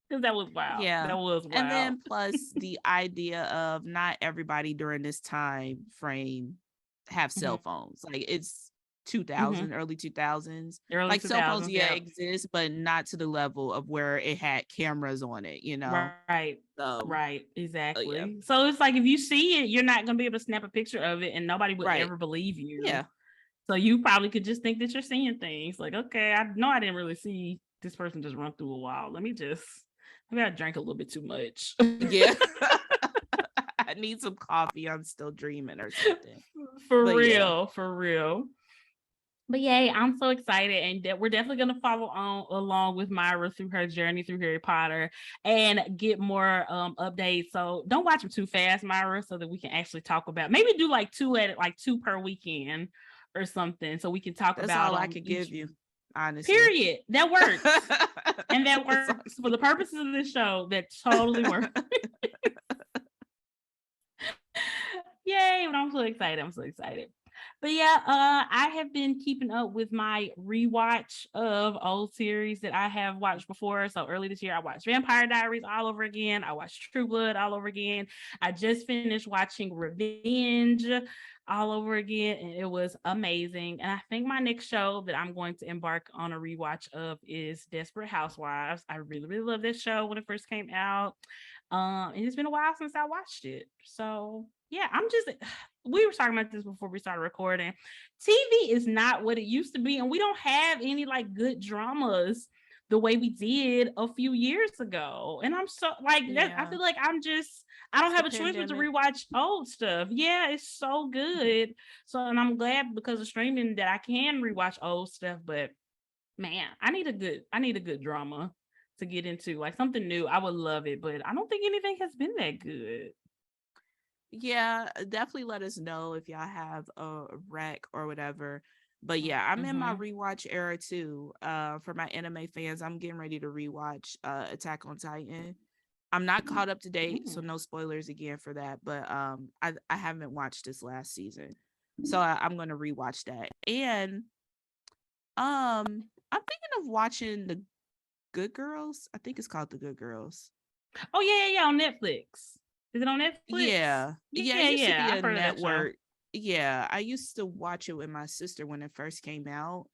Because that was wild. Yeah. That was wild. And then plus the idea of not everybody during this time frame have cell phones. Like it's 2000, early 2000s. Like cell phones, exist, but not to the level of where it had cameras on it, Right. So, right. Exactly. So it's like if you see it, you're not gonna be able to snap a picture of it, and nobody would ever believe you. Yeah. So you probably could just think that you're seeing things. Like, okay, I know I didn't really see this person just run through a wall. Maybe I drank a little bit too much. Yeah. I need some coffee. I'm still dreaming or something. For real. But yay, I'm so excited, and that we're definitely going to follow along with Myra through her journey through Harry Potter and get more updates. So don't watch them too fast, Myra, so that we can actually talk about, maybe do like two per weekend or something, so we can talk about. That's all I could give you, honestly. Period. That works. And that works for the purposes of this show. That totally works. Yay, but I'm so excited. But yeah, I have been keeping up with my rewatch of old series that I have watched before. So early this year, I watched Vampire Diaries all over again. I watched True Blood all over again. I just finished watching Revenge all over again, and it was amazing. And I think my next show that I'm going to embark on a rewatch of is Desperate Housewives. I really, really love this show when it first came out. And it's been a while since I watched it. So yeah, we were talking about this before we started recording. TV is not what it used to be, and we don't have any like good dramas the way we did a few years ago. And I'm so like that. I feel like I don't have a choice but to rewatch old stuff. Yeah, it's so good. So, and I'm glad because of streaming that I can rewatch old stuff. But man, I need a good drama to get into, like something new. I would love it, but I don't think anything has been that good. Yeah, definitely let us know if y'all have a rec or whatever. But yeah, I'm in my rewatch era too. For my anime fans, I'm getting ready to rewatch Attack on Titan. I'm not caught up to date, so no spoilers again for that. But I haven't watched this last season, so I'm gonna rewatch that. And I'm thinking of watching the Good Girls. I think it's called the Good Girls. Oh yeah, on Netflix. Is it on Netflix? Yeah. It used to be a network. Yeah, I used to watch it with my sister when it first came out,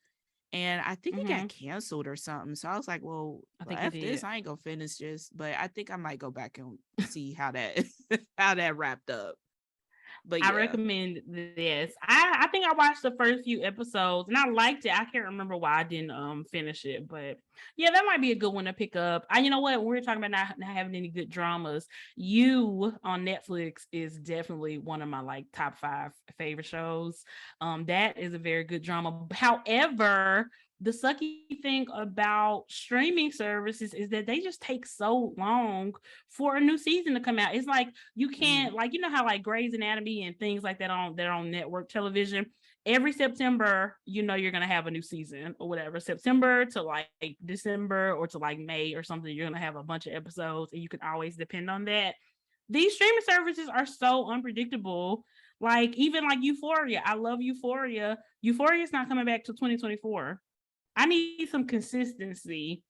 and I think it got canceled or something. So I was like, well, after this, I ain't gonna finish this, but I think I might go back and see how that how that wrapped up. But I recommend this. I think I watched the first few episodes and I liked it. I can't remember why I didn't finish it, but yeah, that might be a good one to pick up. You know what? We're talking about not having any good dramas. You on Netflix is definitely one of my like top 5 favorite shows. That is a very good drama. However, the sucky thing about streaming services is that they just take so long for a new season to come out. It's like you can't like, you know how like Grey's Anatomy and things like that they're on network television. Every September, you know you're gonna have a new season or whatever. September to like December or to like May or something, you're gonna have a bunch of episodes, and you can always depend on that. These streaming services are so unpredictable. Like even like Euphoria, I love Euphoria. Euphoria is not coming back till 2024. I need some consistency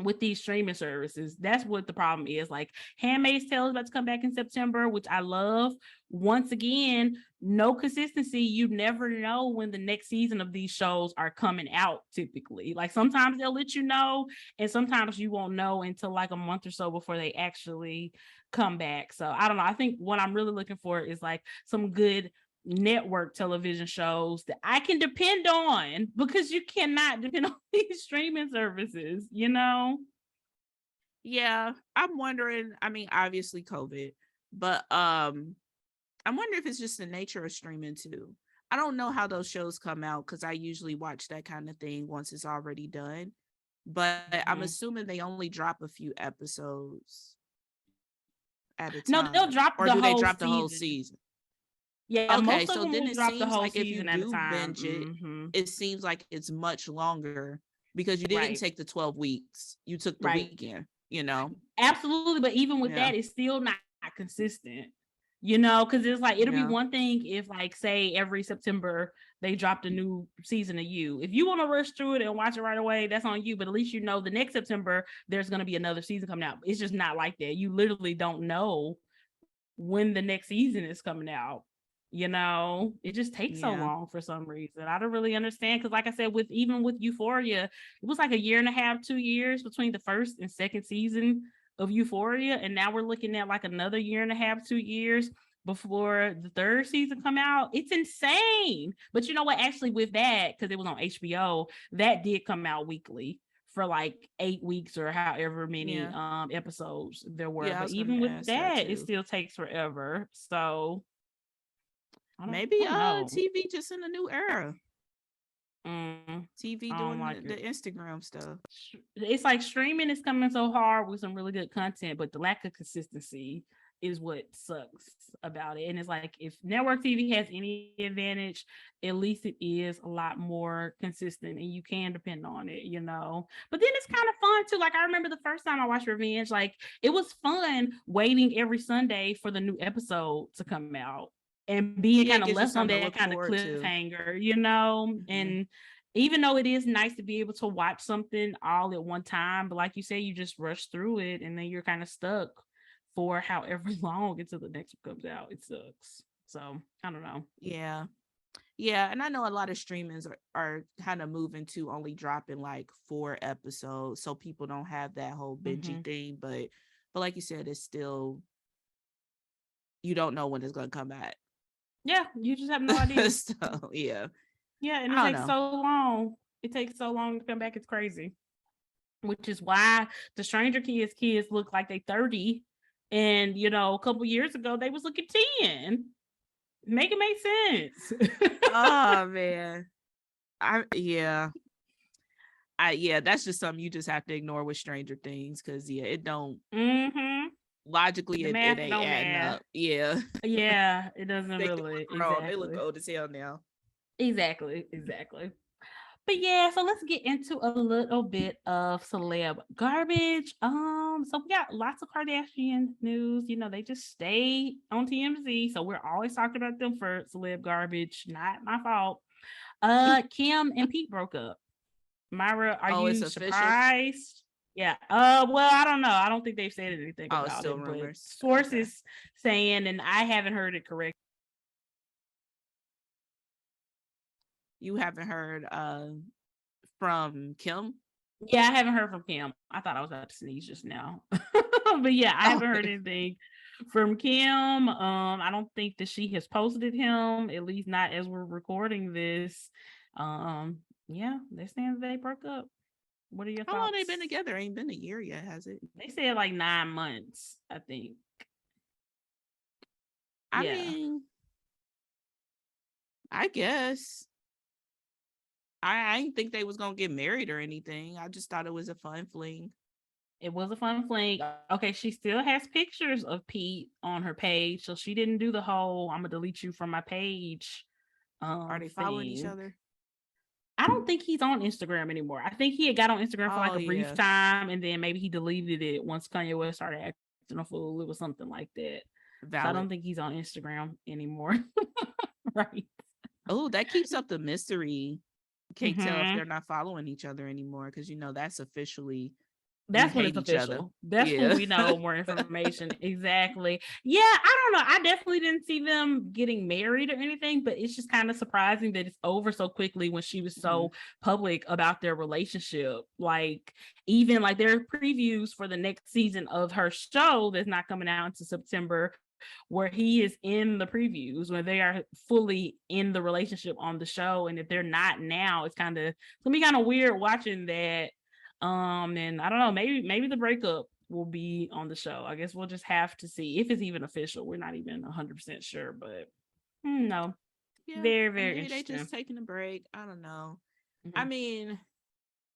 with these streaming services. That's what the problem is. Like Handmaid's Tale is about to come back in September, which I love. Once again, no consistency. You never know when the next season of these shows are coming out typically. Like sometimes they'll let you know, and sometimes you won't know until like a month or so before they actually come back. So I don't know. I think what I'm really looking for is like some good network television shows that I can depend on, because you cannot depend on these streaming services, you know? Yeah, I'm wondering, I mean, obviously COVID, but I'm wondering if it's just the nature of streaming too. I don't know how those shows come out because I usually watch that kind of thing once it's already done. But I'm assuming they only drop a few episodes at a time. No, they'll drop or the do they whole drop season. the whole season? Yeah, okay, most of so them then will it drop the seems whole like if you season at a do time. binge it, it seems like it's much longer because you didn't take the 12 weeks. You took the weekend, you know? Absolutely. But even with that, it's still not consistent, you know, because it's like it'll be one thing if like say every September they dropped a new season of You. If you want to rush through it and watch it right away, that's on you. But at least you know the next September there's going to be another season coming out. It's just not like that. You literally don't know when the next season is coming out. You know, it just takes so long for some reason. I don't really understand, because like I said, with Euphoria, it was like a year and a half, 2 years between the first and second season of Euphoria, and now we're looking at like another year and a half, 2 years before the third season come out. It's insane. But you know what? Actually, with that, because it was on HBO, that did come out weekly for like 8 weeks or however many episodes there were. But even with that, it still takes forever. So maybe TV just in a new era. TV doing the Instagram stuff. It's like streaming is coming so hard with some really good content, but the lack of consistency is what sucks about it. And it's like if network TV has any advantage, at least it is a lot more consistent and you can depend on it, you know. But then it's kind of fun too. Like I remember the first time I watched Revenge, like it was fun waiting every Sunday for the new episode to come out. and being Yeah, it kind of gives you left on something to that look kind of forward to. cliffhanger, you know? And even though it is nice to be able to watch something all at one time, but like you say, you just rush through it and then you're kind of stuck for however long until the next one comes out. It sucks. So I don't know. Yeah. Yeah, and I know a lot of streamings are kind of moving to only dropping like 4 episodes so people don't have that whole bingey thing, but like you said, it's still, you don't know when it's going to come back. Yeah, you just have no idea. So, yeah. Yeah, and it I don't takes know. so long. It takes so long to come back. It's crazy. Which is why the Stranger kids look like they 30. And you know, a couple years ago they was looking 10. Make it make sense. Oh man. Yeah. Yeah, that's just something you just have to ignore with Stranger Things, because yeah, it don't logically The it math ain't don't adding math. up. Yeah. Yeah, it doesn't They look really. grown. They look Exactly. old as hell now. Exactly. But yeah, so let's get into a little bit of celeb garbage. So we got lots of Kardashian news. You know, they just stay on TMZ, so we're always talking about them for celeb garbage. Not my fault. Kim and Pete broke up. Myra, are Oh, it's you official. surprised? Yeah. Well, I don't know. I don't think they've said anything Oh, it's about still it, but rumors. Okay. sources saying, and I haven't heard it correct. You haven't heard from Kim? Yeah, I haven't heard from Kim. I thought I was about to sneeze just now. But yeah, I Oh, haven't heard anything from Kim. I don't think that she has posted him, at least not as we're recording this. Yeah, they're saying that they broke up. What are your how long they been thoughts? together? Ain't been a year yet, has it? They said like 9 months, I think. I Yeah. mean, I guess. I didn't think they was gonna get married or anything. I just thought it was a fun fling. It was a fun fling. Okay, she still has pictures of Pete on her page, so she didn't do the whole "I'm gonna delete you from my page" Are they following each thing. other? I don't think he's on Instagram anymore. I think he had got on Instagram for Oh like a brief yeah, time, and then maybe he deleted it once Kanye West started acting a fool. It was something like that. So I valid. don't think he's on Instagram anymore. Right. Oh, that keeps up the mystery. Can't tell if Mm-hmm. they're not following each other anymore, because that's officially we That's when hate it's each other. official. That's when Yeah. we know more information. Exactly. Yeah, I don't know. I definitely didn't see them getting married or anything, but it's just kind of surprising that it's over so quickly when she was Mhm. so public about their relationship. Like, even like there are previews for the next season of her show that's not coming out until September, where he is in the previews, where they are fully in the relationship on the show. And if they're not now, it's gonna be kind of weird watching that. And I don't know, maybe the breakup will be on the show. I guess we'll just have to see if it's even official. We're not even 100% sure, but no, Yeah. very, Or very maybe they interesting. just taking a break. I don't know. I Mm-hmm. mean,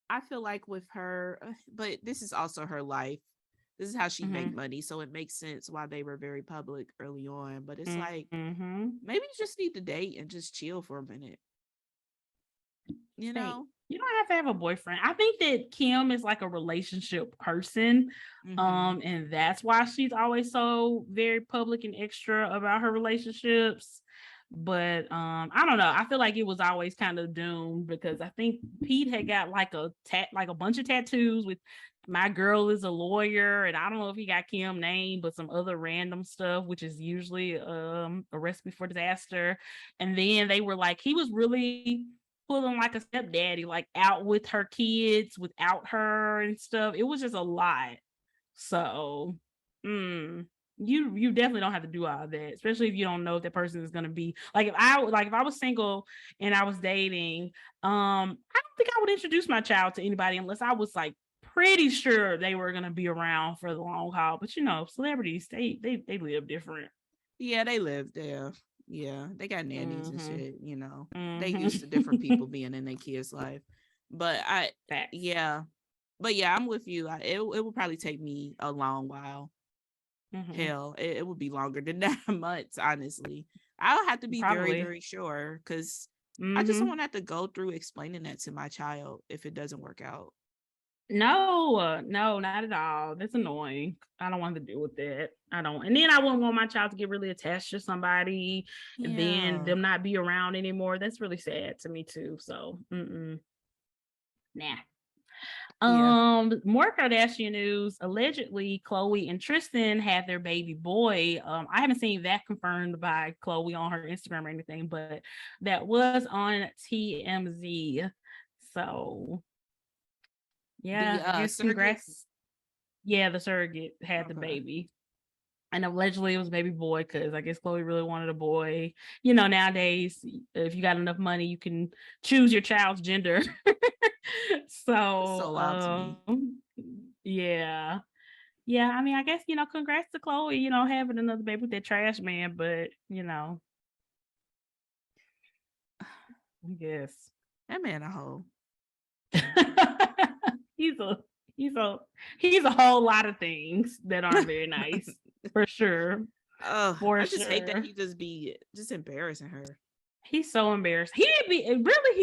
I feel like with her, but this is also her life. This is how she make Mm-hmm. money, so it makes sense why they were very public early on. But it's like, Mm-hmm. maybe you just need to date and just chill for a minute. You Date. know? You don't have to have a boyfriend. I think that Kim is like a relationship person. Mm-hmm. And that's why she's always so very public and extra about her relationships. But I don't know. I feel like it was always kind of doomed because I think Pete had got like a bunch of tattoos with "My girl is a lawyer," and I don't know if he got Kim name, but some other random stuff, which is usually a recipe for disaster. And then they were like, he was really pulling like a stepdaddy, like out with her kids without her and stuff. It was just a lot. So, you definitely don't have to do all of that, especially if you don't know if that person is gonna be like if I was single and I was dating, I don't think I would introduce my child to anybody unless I was like pretty sure they were gonna be around for the long haul. But you know, celebrities they live different. Yeah, they live there. Yeah, they got nannies and Mm-hmm. shit. They used to different people Mm-hmm. being in their kids' life. But Facts. yeah, but yeah, I'm with you. It will probably take me a long while. Mm-hmm. Hell, it would be longer than 9 months, honestly. I'll have to be very, Probably. very sure, because I just don't Mm-hmm. want to have to go through explaining that to my child if it doesn't work out. No, no, not at all. That's annoying. I don't want to deal with that. I don't. And then I wouldn't want my child to get really attached to somebody and then Yeah. them not be around anymore. That's really sad to me too. So, nah. Yeah. More Kardashian news. Allegedly, Khloe and Tristan had their baby boy. I haven't seen that confirmed by Khloe on her Instagram or anything, but that was on TMZ. So yeah, I The guess surrogate. congrats. Yeah, the surrogate had the Okay. baby. And allegedly it was a baby boy because I guess Khloe really wanted a boy. You know, nowadays, if you got enough money, you can choose your child's gender. It's So, so wild to me. yeah. Yeah, I mean, I guess, congrats to Khloe, having another baby with that trash man, but, I guess. That man a hoe. he's a he's a he's a whole lot of things that aren't very nice, for sure. Oh, For I just hate that sure. he just be just embarrassing her. He's so embarrassed. He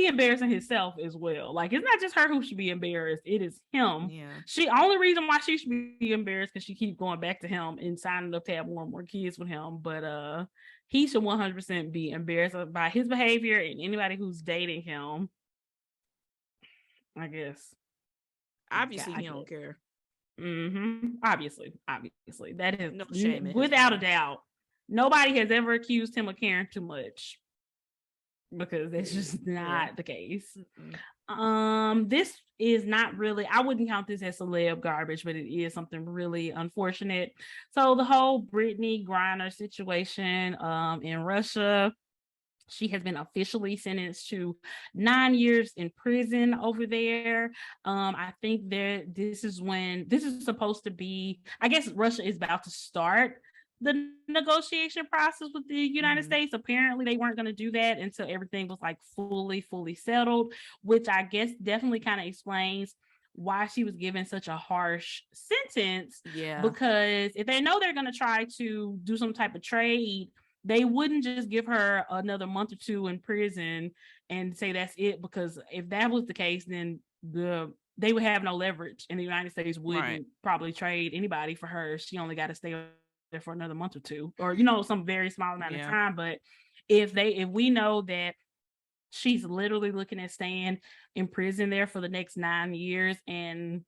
embarrassing himself as well. Like, it's not just her who should be embarrassed. It is him. Yeah. Only reason why she should be embarrassed because she keep going back to him and signing up to have more and more kids with him. But he should 100% be embarrassed by his behavior and anybody who's dating him. I guess. Obviously, he don't care. Obviously, that is No shame in his without a game. doubt. Nobody has ever accused him of caring too much, because that's just not the case. This is not really, I wouldn't count this as celeb garbage, but it is something really unfortunate. So the whole Britney Griner situation in Russia, she has been officially sentenced to 9 years in prison over there. I think this is supposed to be, I guess Russia is about to start the negotiation process with the United States. Apparently they weren't going to do that until everything was like fully settled, which I guess definitely kind of explains why she was given such a harsh sentence. Yeah. Because if they know they're going to try to do some type of trade, they wouldn't just give her another month or two in prison and say that's it, because if that was the case, then they would have no leverage, and the United States wouldn't probably trade anybody for her. She only got to stay there for another month or two, or some very small amount of time. But if we know that she's literally looking at staying in prison there for the next 9 years, and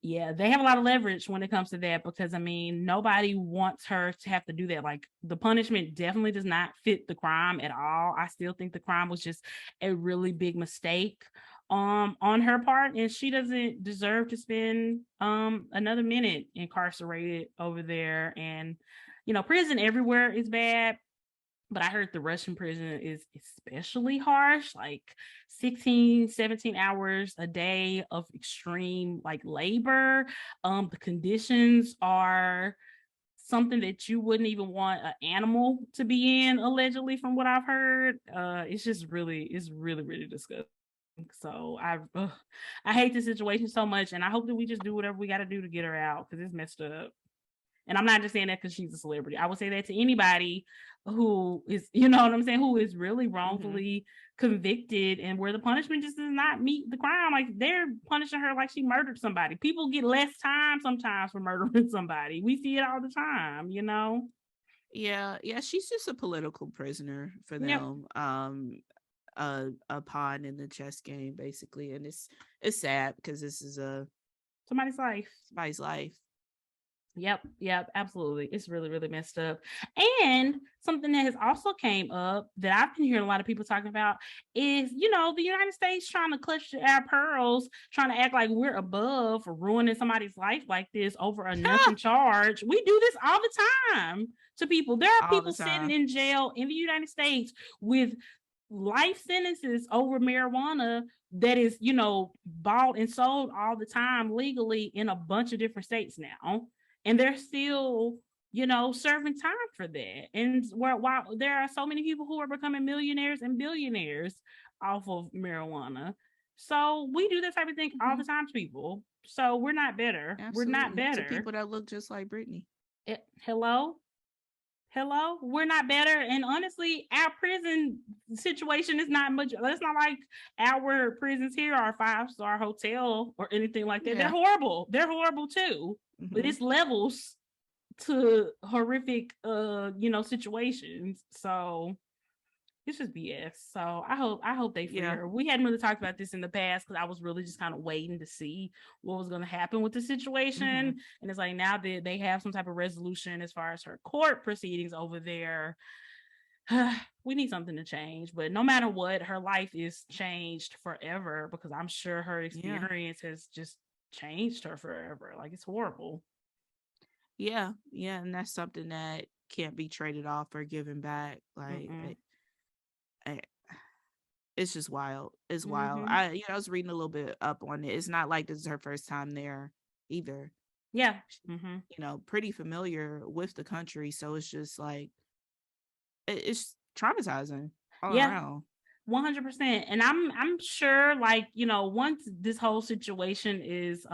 yeah, they have a lot of leverage when it comes to that, because I mean, nobody wants her to have to do that. Like, the punishment definitely does not fit the crime at all. I still think the crime was just a really big mistake on her part, and she doesn't deserve to spend another minute incarcerated over there. And prison everywhere is bad, but I heard the Russian prison is especially harsh, like 16, 17 hours a day of extreme like labor. The conditions are something that you wouldn't even want an animal to be in, allegedly, from what I've heard. It's really disgusting. So I hate the situation so much, and I hope that we just do whatever we got to do to get her out, because it's messed up. And I'm not just saying that because she's a celebrity. I would say that to anybody who is, who is really wrongfully convicted, and where the punishment just does not meet the crime. Like, they're punishing her like she murdered somebody. People get less time sometimes for murdering somebody. We see it all the time, Yeah, she's just a political prisoner for them. Yep. A pawn in the chess game, basically. And it's sad because this is somebody's life. Yep, absolutely. It's really messed up. And something that has also came up that I've been hearing a lot of people talking about is, the United States trying to clutch our pearls, trying to act like we're above for ruining somebody's life like this over a nothing charge. We do this all the time to people. There are people sitting in jail in the United States with life sentences over marijuana that is, bought and sold all the time legally in a bunch of different states now. And they're still, serving time for that. And while there are so many people who are becoming millionaires and billionaires off of marijuana. So we do this type of thing all the time to people. So we're not better. Absolutely. We're not better. To people that look just like Britney. Hello? Hello, we're not better. And honestly, our prison situation is not much. It's not like our prisons here are 5-star hotel or anything like that. They're Yeah. horrible. They're horrible too. But Mm-hmm. it's levels to horrific situations. So it's just BS. So I hope they free Yeah. her. We hadn't really talked about this in the past because I was really just kind of waiting to see what was going to happen with the situation. Mm-hmm. And it's like now that they have some type of resolution as far as her court proceedings over there, we need something to change. But no matter what, her life is changed forever because I'm sure her Yeah. experience has just changed her forever. Like it's horrible. Yeah. Yeah. And that's something that can't be traded off or given back. Like Mm-mm. I, it's just wild. It's wild. Mm-hmm. I was reading a little bit up on it. It's not like this is her first time there either. Yeah. Mm-hmm. Pretty familiar with the country, so it's just like it's traumatizing all Yeah. around. 100%. And I'm sure, like, once this whole situation is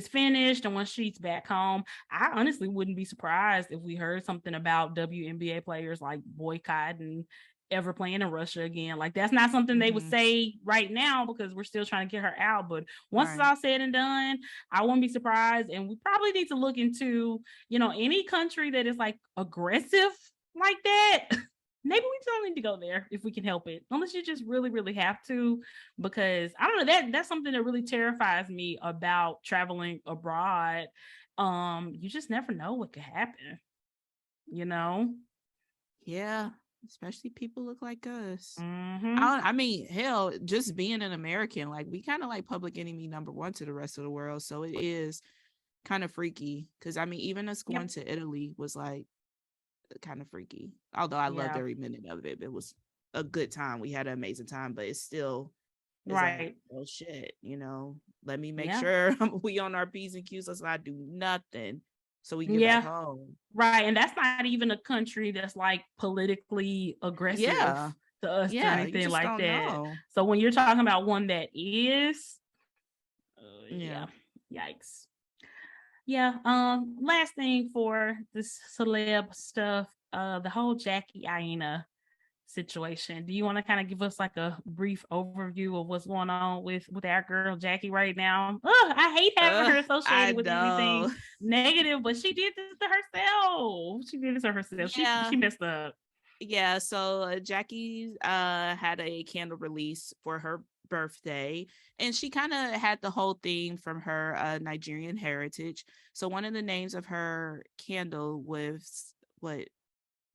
finished and once she's back home, I honestly wouldn't be surprised if we heard something about WNBA players like boycotting ever playing in Russia again. Like that's not something they would Mm-hmm. say right now because we're still trying to get her out. But once it's Right. all said and done, I wouldn't be surprised. And we probably need to look into, any country that is like aggressive like that. Maybe we don't need to go there if we can help it, unless you just really, really have to. Because I don't know, that's something that really terrifies me about traveling abroad. You just never know what could happen, you know. Yeah, especially people look like us. Mm-hmm. I mean, hell, just being an American, like we kind of like public enemy number one to the rest of the world, so it is kind of freaky. Because I mean, even us going Yep. to Italy was like kind of freaky. Although I loved Yeah. every minute of it. It was a good time. We had an amazing time, but it's still is like, Right. oh shit, let me make Yeah. sure we on our P's and Q's. Let's not do nothing so we can get back Yeah. home. Right. And that's not even a country that's like politically aggressive Yeah. to us or Yeah. You anything just like don't that. know. So when you're talking about one that is, Yeah. yeah, yikes. Yeah. Last thing for this celeb stuff, the whole Jackie Aina situation. Do you want to kind of give us like a brief overview of what's going on with our girl Jackie right now? I hate having her I associated with anything know. negative, but she did this to herself. She did this to herself. She Yeah. messed up. Yeah, so Jackie had a candle release for her birthday, and she kind of had the whole theme from her Nigerian heritage. So one of the names of her candle was what?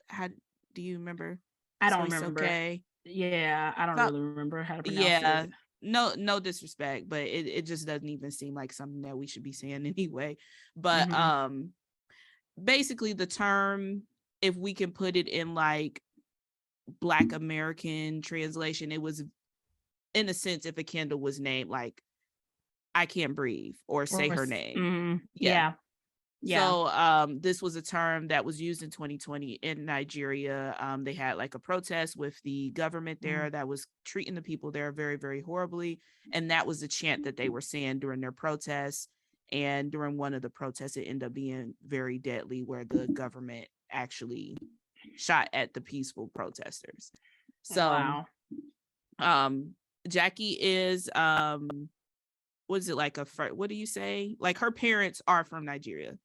How do you remember? I don't So it's remember. okay. Yeah, I don't So really remember how to pronounce yeah, it. no disrespect, but it just doesn't even seem like something that we should be saying anyway. But Mm-hmm. basically the term, if we can put it in like Black American translation, it was in a sense if a candle was named like I can't breathe or say her name. Yeah. Yeah. Yeah. So this was a term that was used in 2020 in Nigeria. They had like a protest with the government there that was treating the people there very, very horribly. And that was the chant that they were saying during their protests. And during one of the protests, it ended up being very deadly, where the government actually shot at the peaceful protesters. So Jackie is what is it, like what do you say? Like her parents are from Nigeria,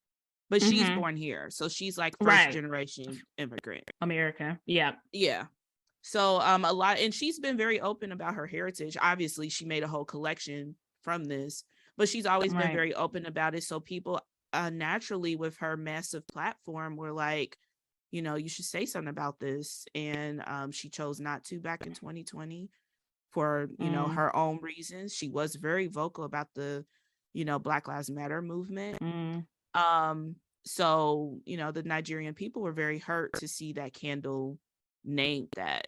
but she's born here. So she's like first generation immigrant. American. Yeah. Yeah. So a lot, and she's been very open about her heritage. Obviously, she made a whole collection from this, but she's always been very open about it. So people naturally with her massive platform were like, you should say something about this. And she chose not to back in 2020 for, her own reasons. She was very vocal about the, Black Lives Matter movement. So, the Nigerian people were very hurt to see that candle named that.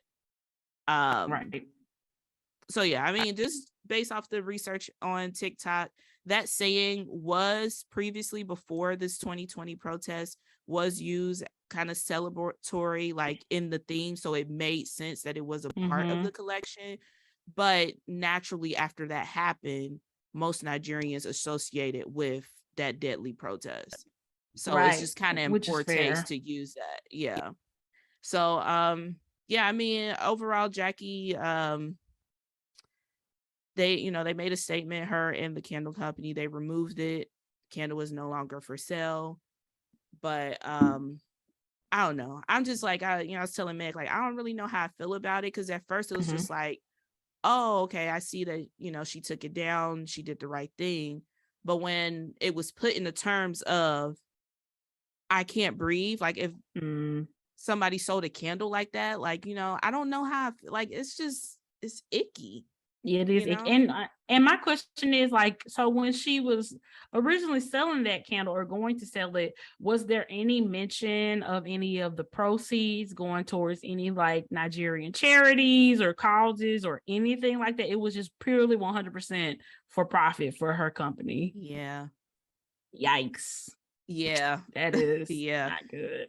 So yeah, I mean, just based off the research on TikTok, that saying was previously, before this 2020 protest, was used kind of celebratory, like in the theme. So it made sense that it was a part of the collection. But naturally, after that happened, most Nigerians associated with that deadly protest. So it's Right. just kind of in Which is poor taste fair. to use that. Yeah. So yeah, I mean, overall, Jackie, they made a statement, her and the candle company, they removed it. Candle is no longer for sale. But I don't know. I'm just like, I was telling Meg, like, I don't really know how I feel about it. Cause at first it was Mm-hmm. just like, oh, okay, I see that, she took it down, she did the right thing. But when it was put in the terms of I can't breathe, like if somebody sold a candle like that, like, I don't know how like it's icky, Yeah, it is. you know? And my question is, like, so when she was originally selling that candle or going to sell it, was there any mention of any of the proceeds going towards any like Nigerian charities or causes or anything like that? It was just purely 100% for profit for her company. Yeah. Yikes. Yeah. That is Yeah. not good.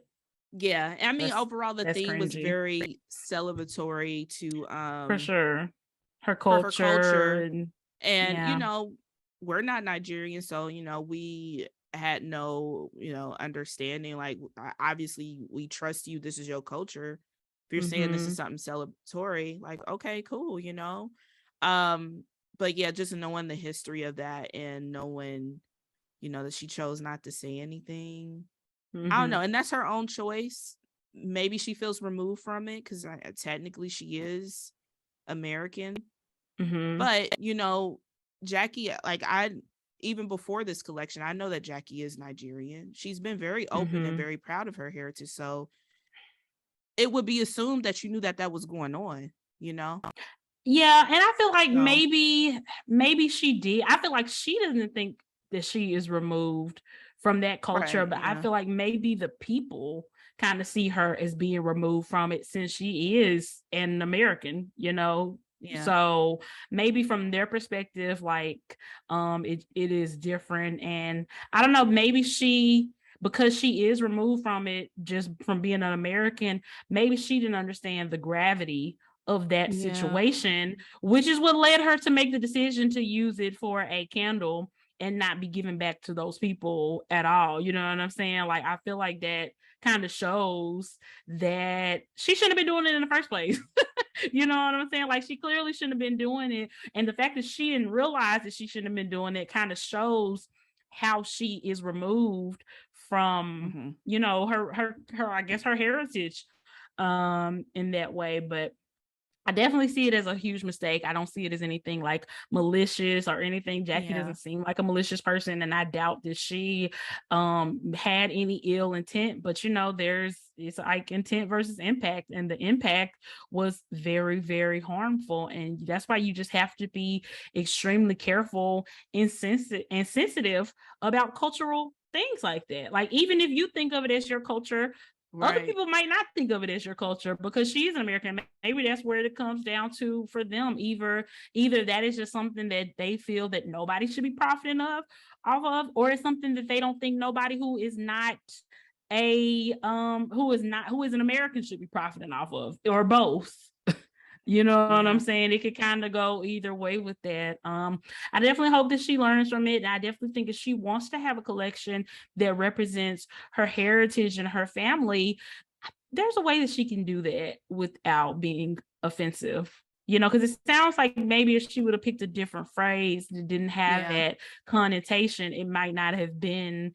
Yeah. I mean, overall the That's theme was cringy. very celebratory to For sure. Her for her culture culture. And yeah. we're not Nigerian, so we had no understanding. Like, obviously we trust you, this is your culture. If you're saying this is something celebratory, like, okay, cool. But yeah, just knowing the history of that and knowing that she chose not to say anything. I don't know, and that's her own choice. Maybe she feels removed from it because technically she is American. But Jackie, like, I even before this collection, I know that Jackie is Nigerian. She's been very open and very proud of her heritage. So it would be assumed that you knew that was going on, Yeah, and I feel like So, maybe she did. I feel like she doesn't think that she is removed from that culture, right, but I yeah, feel like maybe the people kind of see her as being removed from it since she is an American, yeah, So maybe from their perspective, like it is different. And I don't know, maybe because she is removed from it just from being an American, maybe she didn't understand the gravity of that yeah, situation, which is what led her to make the decision to use it for a candle and not be given back to those people at all. You know what I'm saying? Like, I feel like that kind of shows that she shouldn't have been doing it in the first place. You know what I'm saying? Like, she clearly shouldn't have been doing it. And the fact that she didn't realize that she shouldn't have been doing it kind of shows how she is removed from, her I guess her heritage in that way. But I definitely see it as a huge mistake. I don't see it as anything like malicious or anything. Jackie yeah, doesn't seem like a malicious person, and I doubt that she had any ill intent. But it's like intent versus impact, and the impact was very, very harmful. And that's why you just have to be extremely careful and sensitive about cultural things like that. Like, even if you think of it as your culture, other right, people might not think of it as your culture because she's an American. Maybe that's where it comes down to for them. Either that is just something that they feel that nobody should be profiting off of, or it's something that they don't think nobody who is not who is an American should be profiting off of, or both. You know what I'm yeah, saying? It could kind of go either way with that. I definitely hope that she learns from it. And I definitely think if she wants to have a collection that represents her heritage and her family, there's a way that she can do that without being offensive. Because it sounds like maybe if she would have picked a different phrase that didn't have yeah, that connotation, it might not have been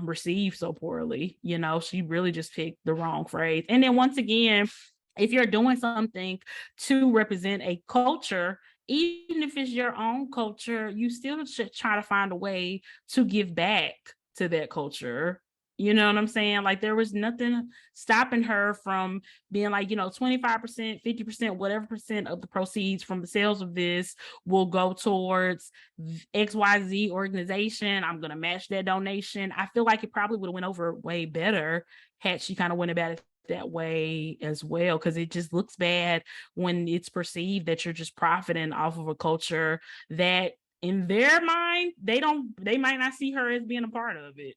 received so poorly. She really just picked the wrong phrase. And then once again, if you're doing something to represent a culture, even if it's your own culture, you still should try to find a way to give back to that culture. You know what I'm saying? Like, there was nothing stopping her from being like, 25%, 50%, whatever percent of the proceeds from the sales of this will go towards XYZ organization. I'm going to match that donation. I feel like it probably would have went over way better had she kind of went about it that way as well, because it just looks bad when it's perceived that you're just profiting off of a culture that in their mind they might not see her as being a part of it,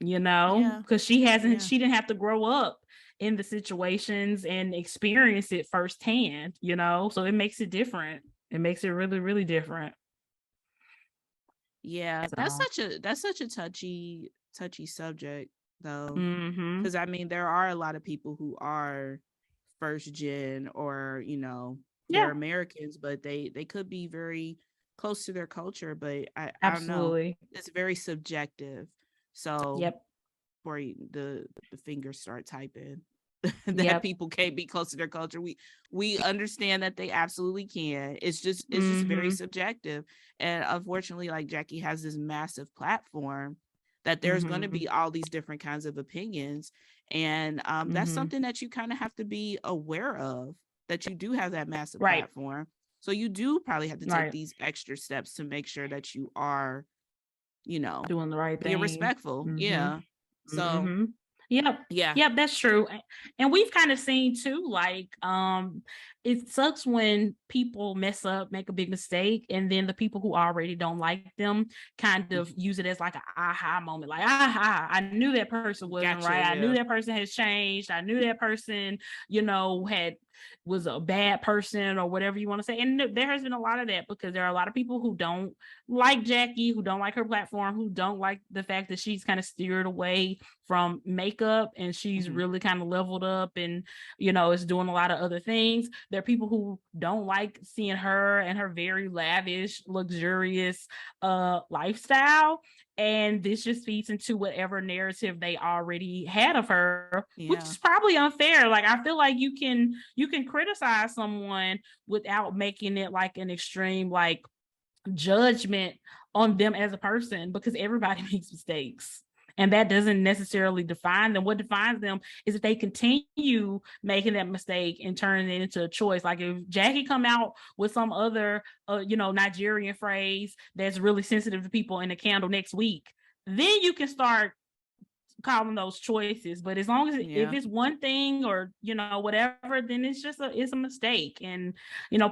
yeah, because yeah, she didn't have to grow up in the situations and experience it firsthand, so it makes it different. It makes it really, really different. yeah. So That's such a touchy touchy subject though, Mm-hmm. because I mean there are a lot of people who are first gen, or they're Yeah, Americans, but they could be very close to their culture, but I don't know, absolutely. it's very subjective. So Yep. before the fingers start typing that Yep. people can't be close to their culture, we understand that they absolutely can. It's just very Mm-hmm. subjective. And unfortunately, like, Jackie has this massive platform that there's going to Mm-hmm. be all these different kinds of opinions. And that's Mm-hmm. something that you kind of have to be aware of, that you do have that massive Right. platform. So you do probably have to take Right. these extra steps to make sure that you are, you know, Doing the right being thing. respectful. Mm-hmm. Yeah. So Mm-hmm. Yep. yeah. Yep, that's true. And we've kind of seen too, like, it sucks when people mess up, make a big mistake, and then the people who already don't like them kind of use it as like an aha moment. Like, aha, I knew that person wasn't Gotcha. right. I knew Yeah. that person has changed. I knew that person, was a bad person or whatever you want to say. And there has been a lot of that because there are a lot of people who don't like Jackie, who don't like her platform, who don't like the fact that she's kind of steered away from makeup and she's really kind of leveled up and is doing a lot of other things. There are people who don't like seeing her and her very lavish, luxurious lifestyle, and this just feeds into whatever narrative they already had of her, which Yeah. is probably unfair. Like, I feel like you can criticize someone without making it like an extreme like judgment on them as a person, because everybody makes mistakes and that doesn't necessarily define them. What defines them is if they continue making that mistake and turning it into a choice. Like if Jackie come out with some other Nigerian phrase that's really sensitive to people in the candle next week, then you can start calling those choices. But as long as if Yeah. it's one thing or whatever, then it's a mistake. And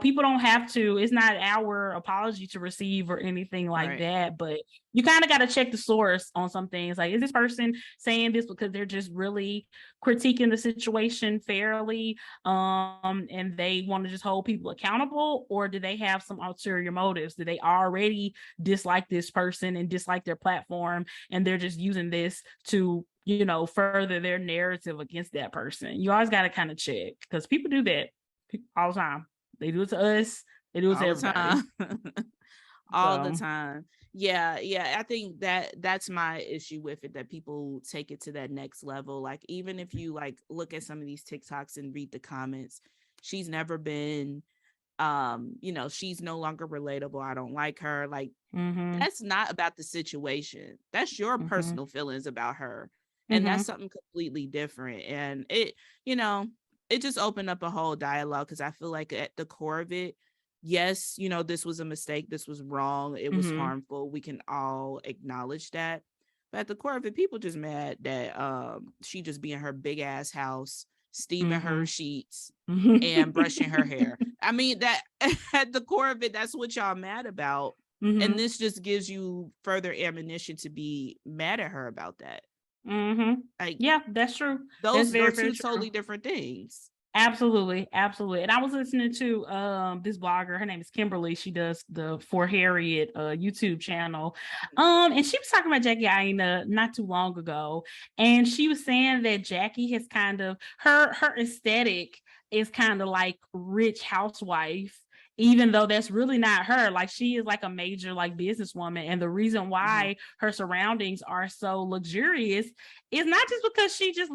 people don't have to, it's not our apology to receive or anything like Right. that, but you kind of got to check the source on some things. Like, is this person saying this because they're just really critiquing the situation fairly, and they want to just hold people accountable, or do they have some ulterior motives? Do they already dislike this person and dislike their platform, and they're just using this to further their narrative against that person? You always got to kind of check, because people do that all the time. They do it to us, they do it to All the everybody. time. All the So time. Yeah, yeah. I think that's my issue with it, that people take it to that next level. Like, even if you like look at some of these TikToks and read the comments, she's never been she's no longer relatable. I don't like her. Like, that's not about the situation. That's your personal feelings about her. And that's something completely different. And you know, it just opened up a whole dialogue, because I feel like at the core of it, yes, this was a mistake. This was wrong. It was harmful. We can all acknowledge that. But at the core of it, people just mad that she just be in her big ass house, steaming her sheets and brushing her hair. I mean, that at the core of it, that's what y'all mad about. And this just gives you further ammunition to be mad at her about that. Like, Yeah, that's true. That's those very, are very two true. totally different things. Absolutely, absolutely. And I was listening to this blogger, her name is Kimberly. She does the For Harriet YouTube channel. And she was talking about Jackie Aina not too long ago. And she was saying that Jackie has kind of her aesthetic is kind of like rich housewife, even though that's really not her. Like, she is like a major like businesswoman. And the reason why her surroundings are so luxurious is not just because she just,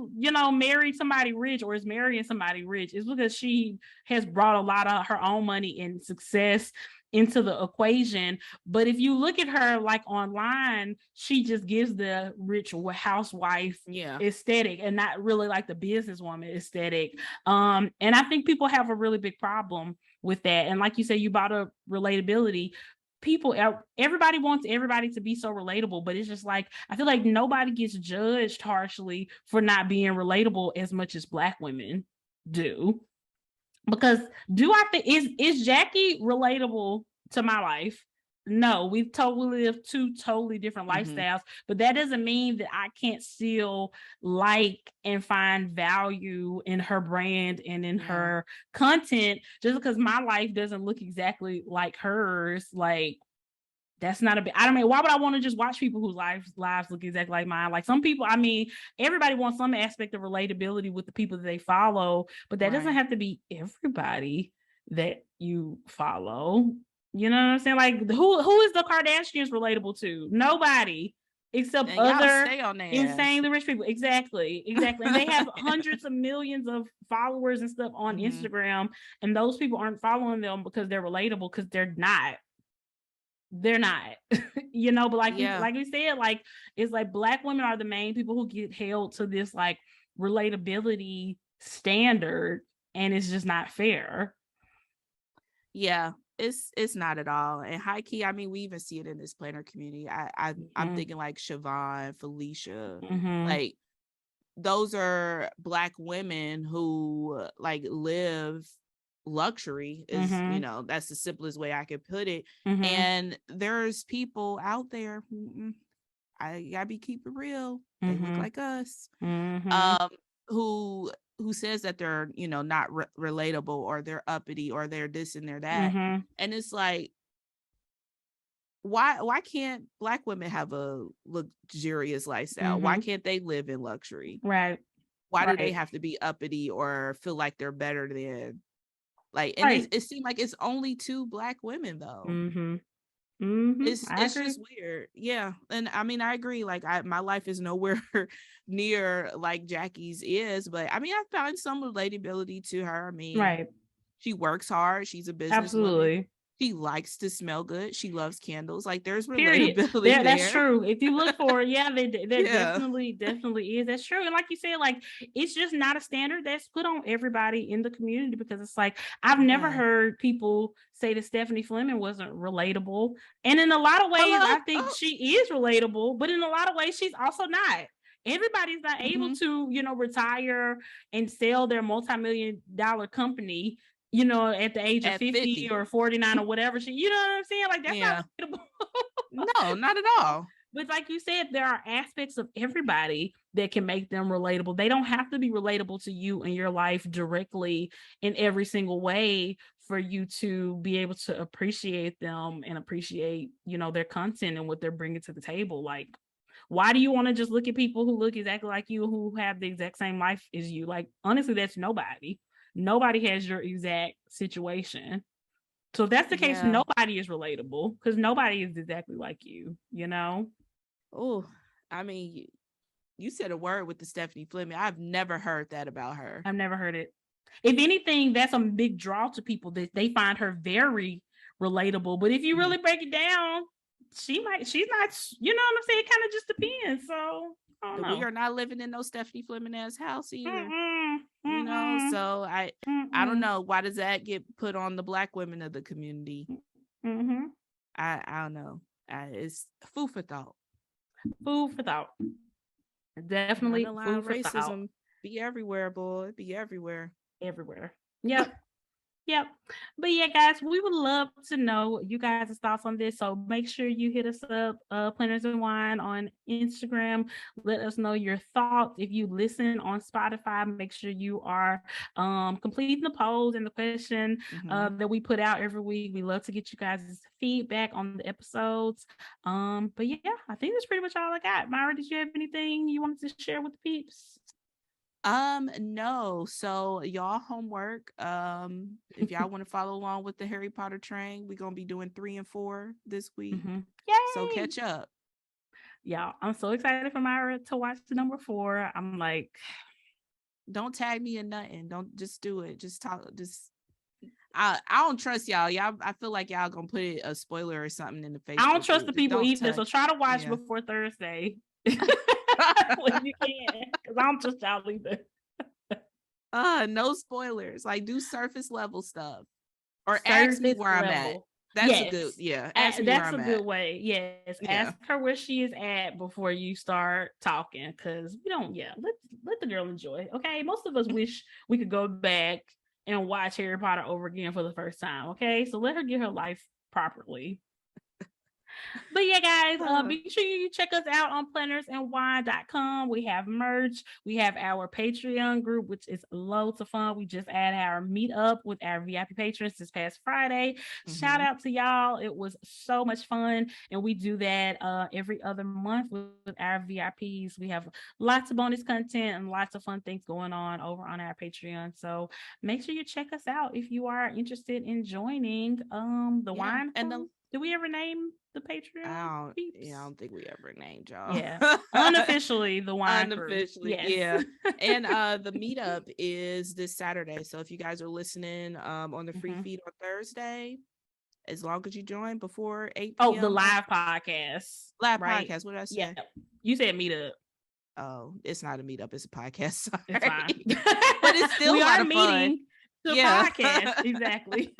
married somebody rich or is marrying somebody rich. It's because she has brought a lot of her own money and success into the equation. But if you look at her like online, she just gives the rich housewife aesthetic and not really like the businesswoman aesthetic. And I think people have a really big problem with that. And like you said, you brought up relatability. Everybody wants everybody to be so relatable, but it's just like, I feel like nobody gets judged harshly for not being relatable as much as Black women do. Because do I think is Jackie relatable to my life? No, we've totally lived two totally different lifestyles, but that doesn't mean that I can't still like and find value in her brand and in her content just because my life doesn't look exactly like hers. Like, That's not a bit. I don't mean, why would I want to just watch people whose lives look exactly like mine? Like some people, I mean, everybody wants some aspect of relatability with the people that they follow, but that doesn't have to be everybody that you follow. You know what I'm saying? Like who is the Kardashians relatable to? Nobody except and other stay on insanely rich people. Exactly. And they have hundreds of millions of followers and stuff on Instagram, and those people aren't following them because they're relatable, because they're not. They're not. You know, but like we said, like it's like Black women are the main people who get held to this like relatability standard, and it's just not fair. Yeah, it's not at all. And high key, I mean, we even see it in this planner community. I'm thinking like Siobhan, Felicia, like those are Black women who like live luxury, is you know, that's the simplest way I could put it. And there's people out there who I gotta be keep it real, they look like us, who says that they're, you know, not relatable, or they're uppity, or they're this and they're that. And it's like, why can't Black women have a luxurious lifestyle? Why can't they live in luxury? Right. Why do they have to be uppity or feel like they're better than, like, and it seemed like it's only 2 Black women though. It's just weird. Yeah. And I mean, I agree. Like my life is nowhere near like Jackie's is, but I mean, I find some relatability to her. I mean, she works hard. She's a businesswoman. She likes to smell good. She loves candles. Like there's relatability there. That's true. If you look for it, there definitely is. That's true. And like you said, like it's just not a standard that's put on everybody in the community, because it's like I've never heard people say that Stephanie Fleming wasn't relatable. And in a lot of ways, I think she is relatable, but in a lot of ways, she's also not. Everybody's not able to, you know, retire and sell their multi-million-dollar company, you know, at the age of 50 or 49 or whatever. You know what I'm saying? Like, that's not relatable. No, not at all. But like you said, there are aspects of everybody that can make them relatable. They don't have to be relatable to you in your life directly in every single way for you to be able to appreciate them and appreciate, you know, their content and what they're bringing to the table. Like, why do you want to just look at people who look exactly like you, who have the exact same life as you? Like, honestly, that's nobody. Nobody has your exact situation. So if that's the case, nobody is relatable, because nobody is exactly like you, you know? Oh, I mean, you said a word with the Stephanie Fleming. I've never heard that about her. I've never heard it. If anything, that's a big draw to people, that they find her very relatable. But if you really break it down, she's not, you know what I'm saying? It kind of just depends. So I don't know. We are not living in no Stephanie Fleming ass house either. You know, so I don't know, why does that get put on the Black women of the community? I don't know. It's food for thought. Food for thought. Definitely food for racism thought. Be everywhere, boy. Be everywhere. Yep. Yep. But yeah, guys, we would love to know you guys' thoughts on this. So make sure you hit us up, Planners and Wine on Instagram. Let us know your thoughts. If you listen on Spotify, make sure you are completing the polls and the question that we put out every week. We love to get you guys' feedback on the episodes. But yeah, I think that's pretty much all I got. Myra, did you have anything you wanted to share with the peeps? No. So y'all homework. If y'all want to follow along with the Harry Potter train, we're gonna be doing 3 and 4 this week. Yay! So catch up. Y'all, I'm so excited for Myra to watch the number 4. I'm like, don't tag me in nothing. Don't, just do it. Just talk. I don't trust y'all. I feel like y'all gonna put a spoiler or something in the Facebook. I don't trust the people either. So try to watch before Thursday. When you can, because I don't trust y'all either. No spoilers. Like, do surface level stuff, or ask me where I'm at. That's a good, ask me where I'm at. That's a good way. Yes, ask her where she is at before you start talking, because we don't. Let the girl enjoy. Okay, most of us wish we could go back and watch Harry Potter over again for the first time. Okay, so let her get her life properly. But yeah, guys, be sure you check us out on plannersandwine.com. We have merch. We have our Patreon group, which is loads of fun. We just had our meetup with our VIP patrons this past Friday. Shout out to y'all. It was so much fun. And we do that every other month with our VIPs. We have lots of bonus content and lots of fun things going on over on our Patreon. So make sure you check us out if you are interested in joining the wine. And did we ever name the Patreon? I don't think we ever named y'all. Yeah. Unofficially, the wine Unofficially, crew. Yes. Yeah. And the meetup is this Saturday. So if you guys are listening on the free feed on Thursday, as long as you join before 8 p.m. Oh, the live podcast. Live podcast. What did I say? Yeah. You said meetup. Oh, it's not a meetup. It's a podcast. Sorry. It's fine. But it's still we a lot are of meeting fun. The podcast. Exactly.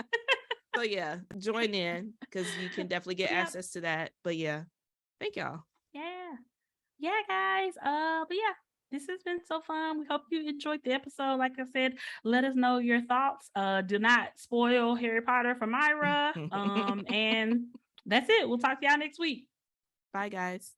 So yeah, join in because you can definitely get access to that. But yeah, thank y'all. Yeah, guys. But yeah, this has been so fun. We hope you enjoyed the episode. Like I said, let us know your thoughts. Do not spoil Harry Potter for Myra. And that's it. We'll talk to y'all next week. Bye, guys.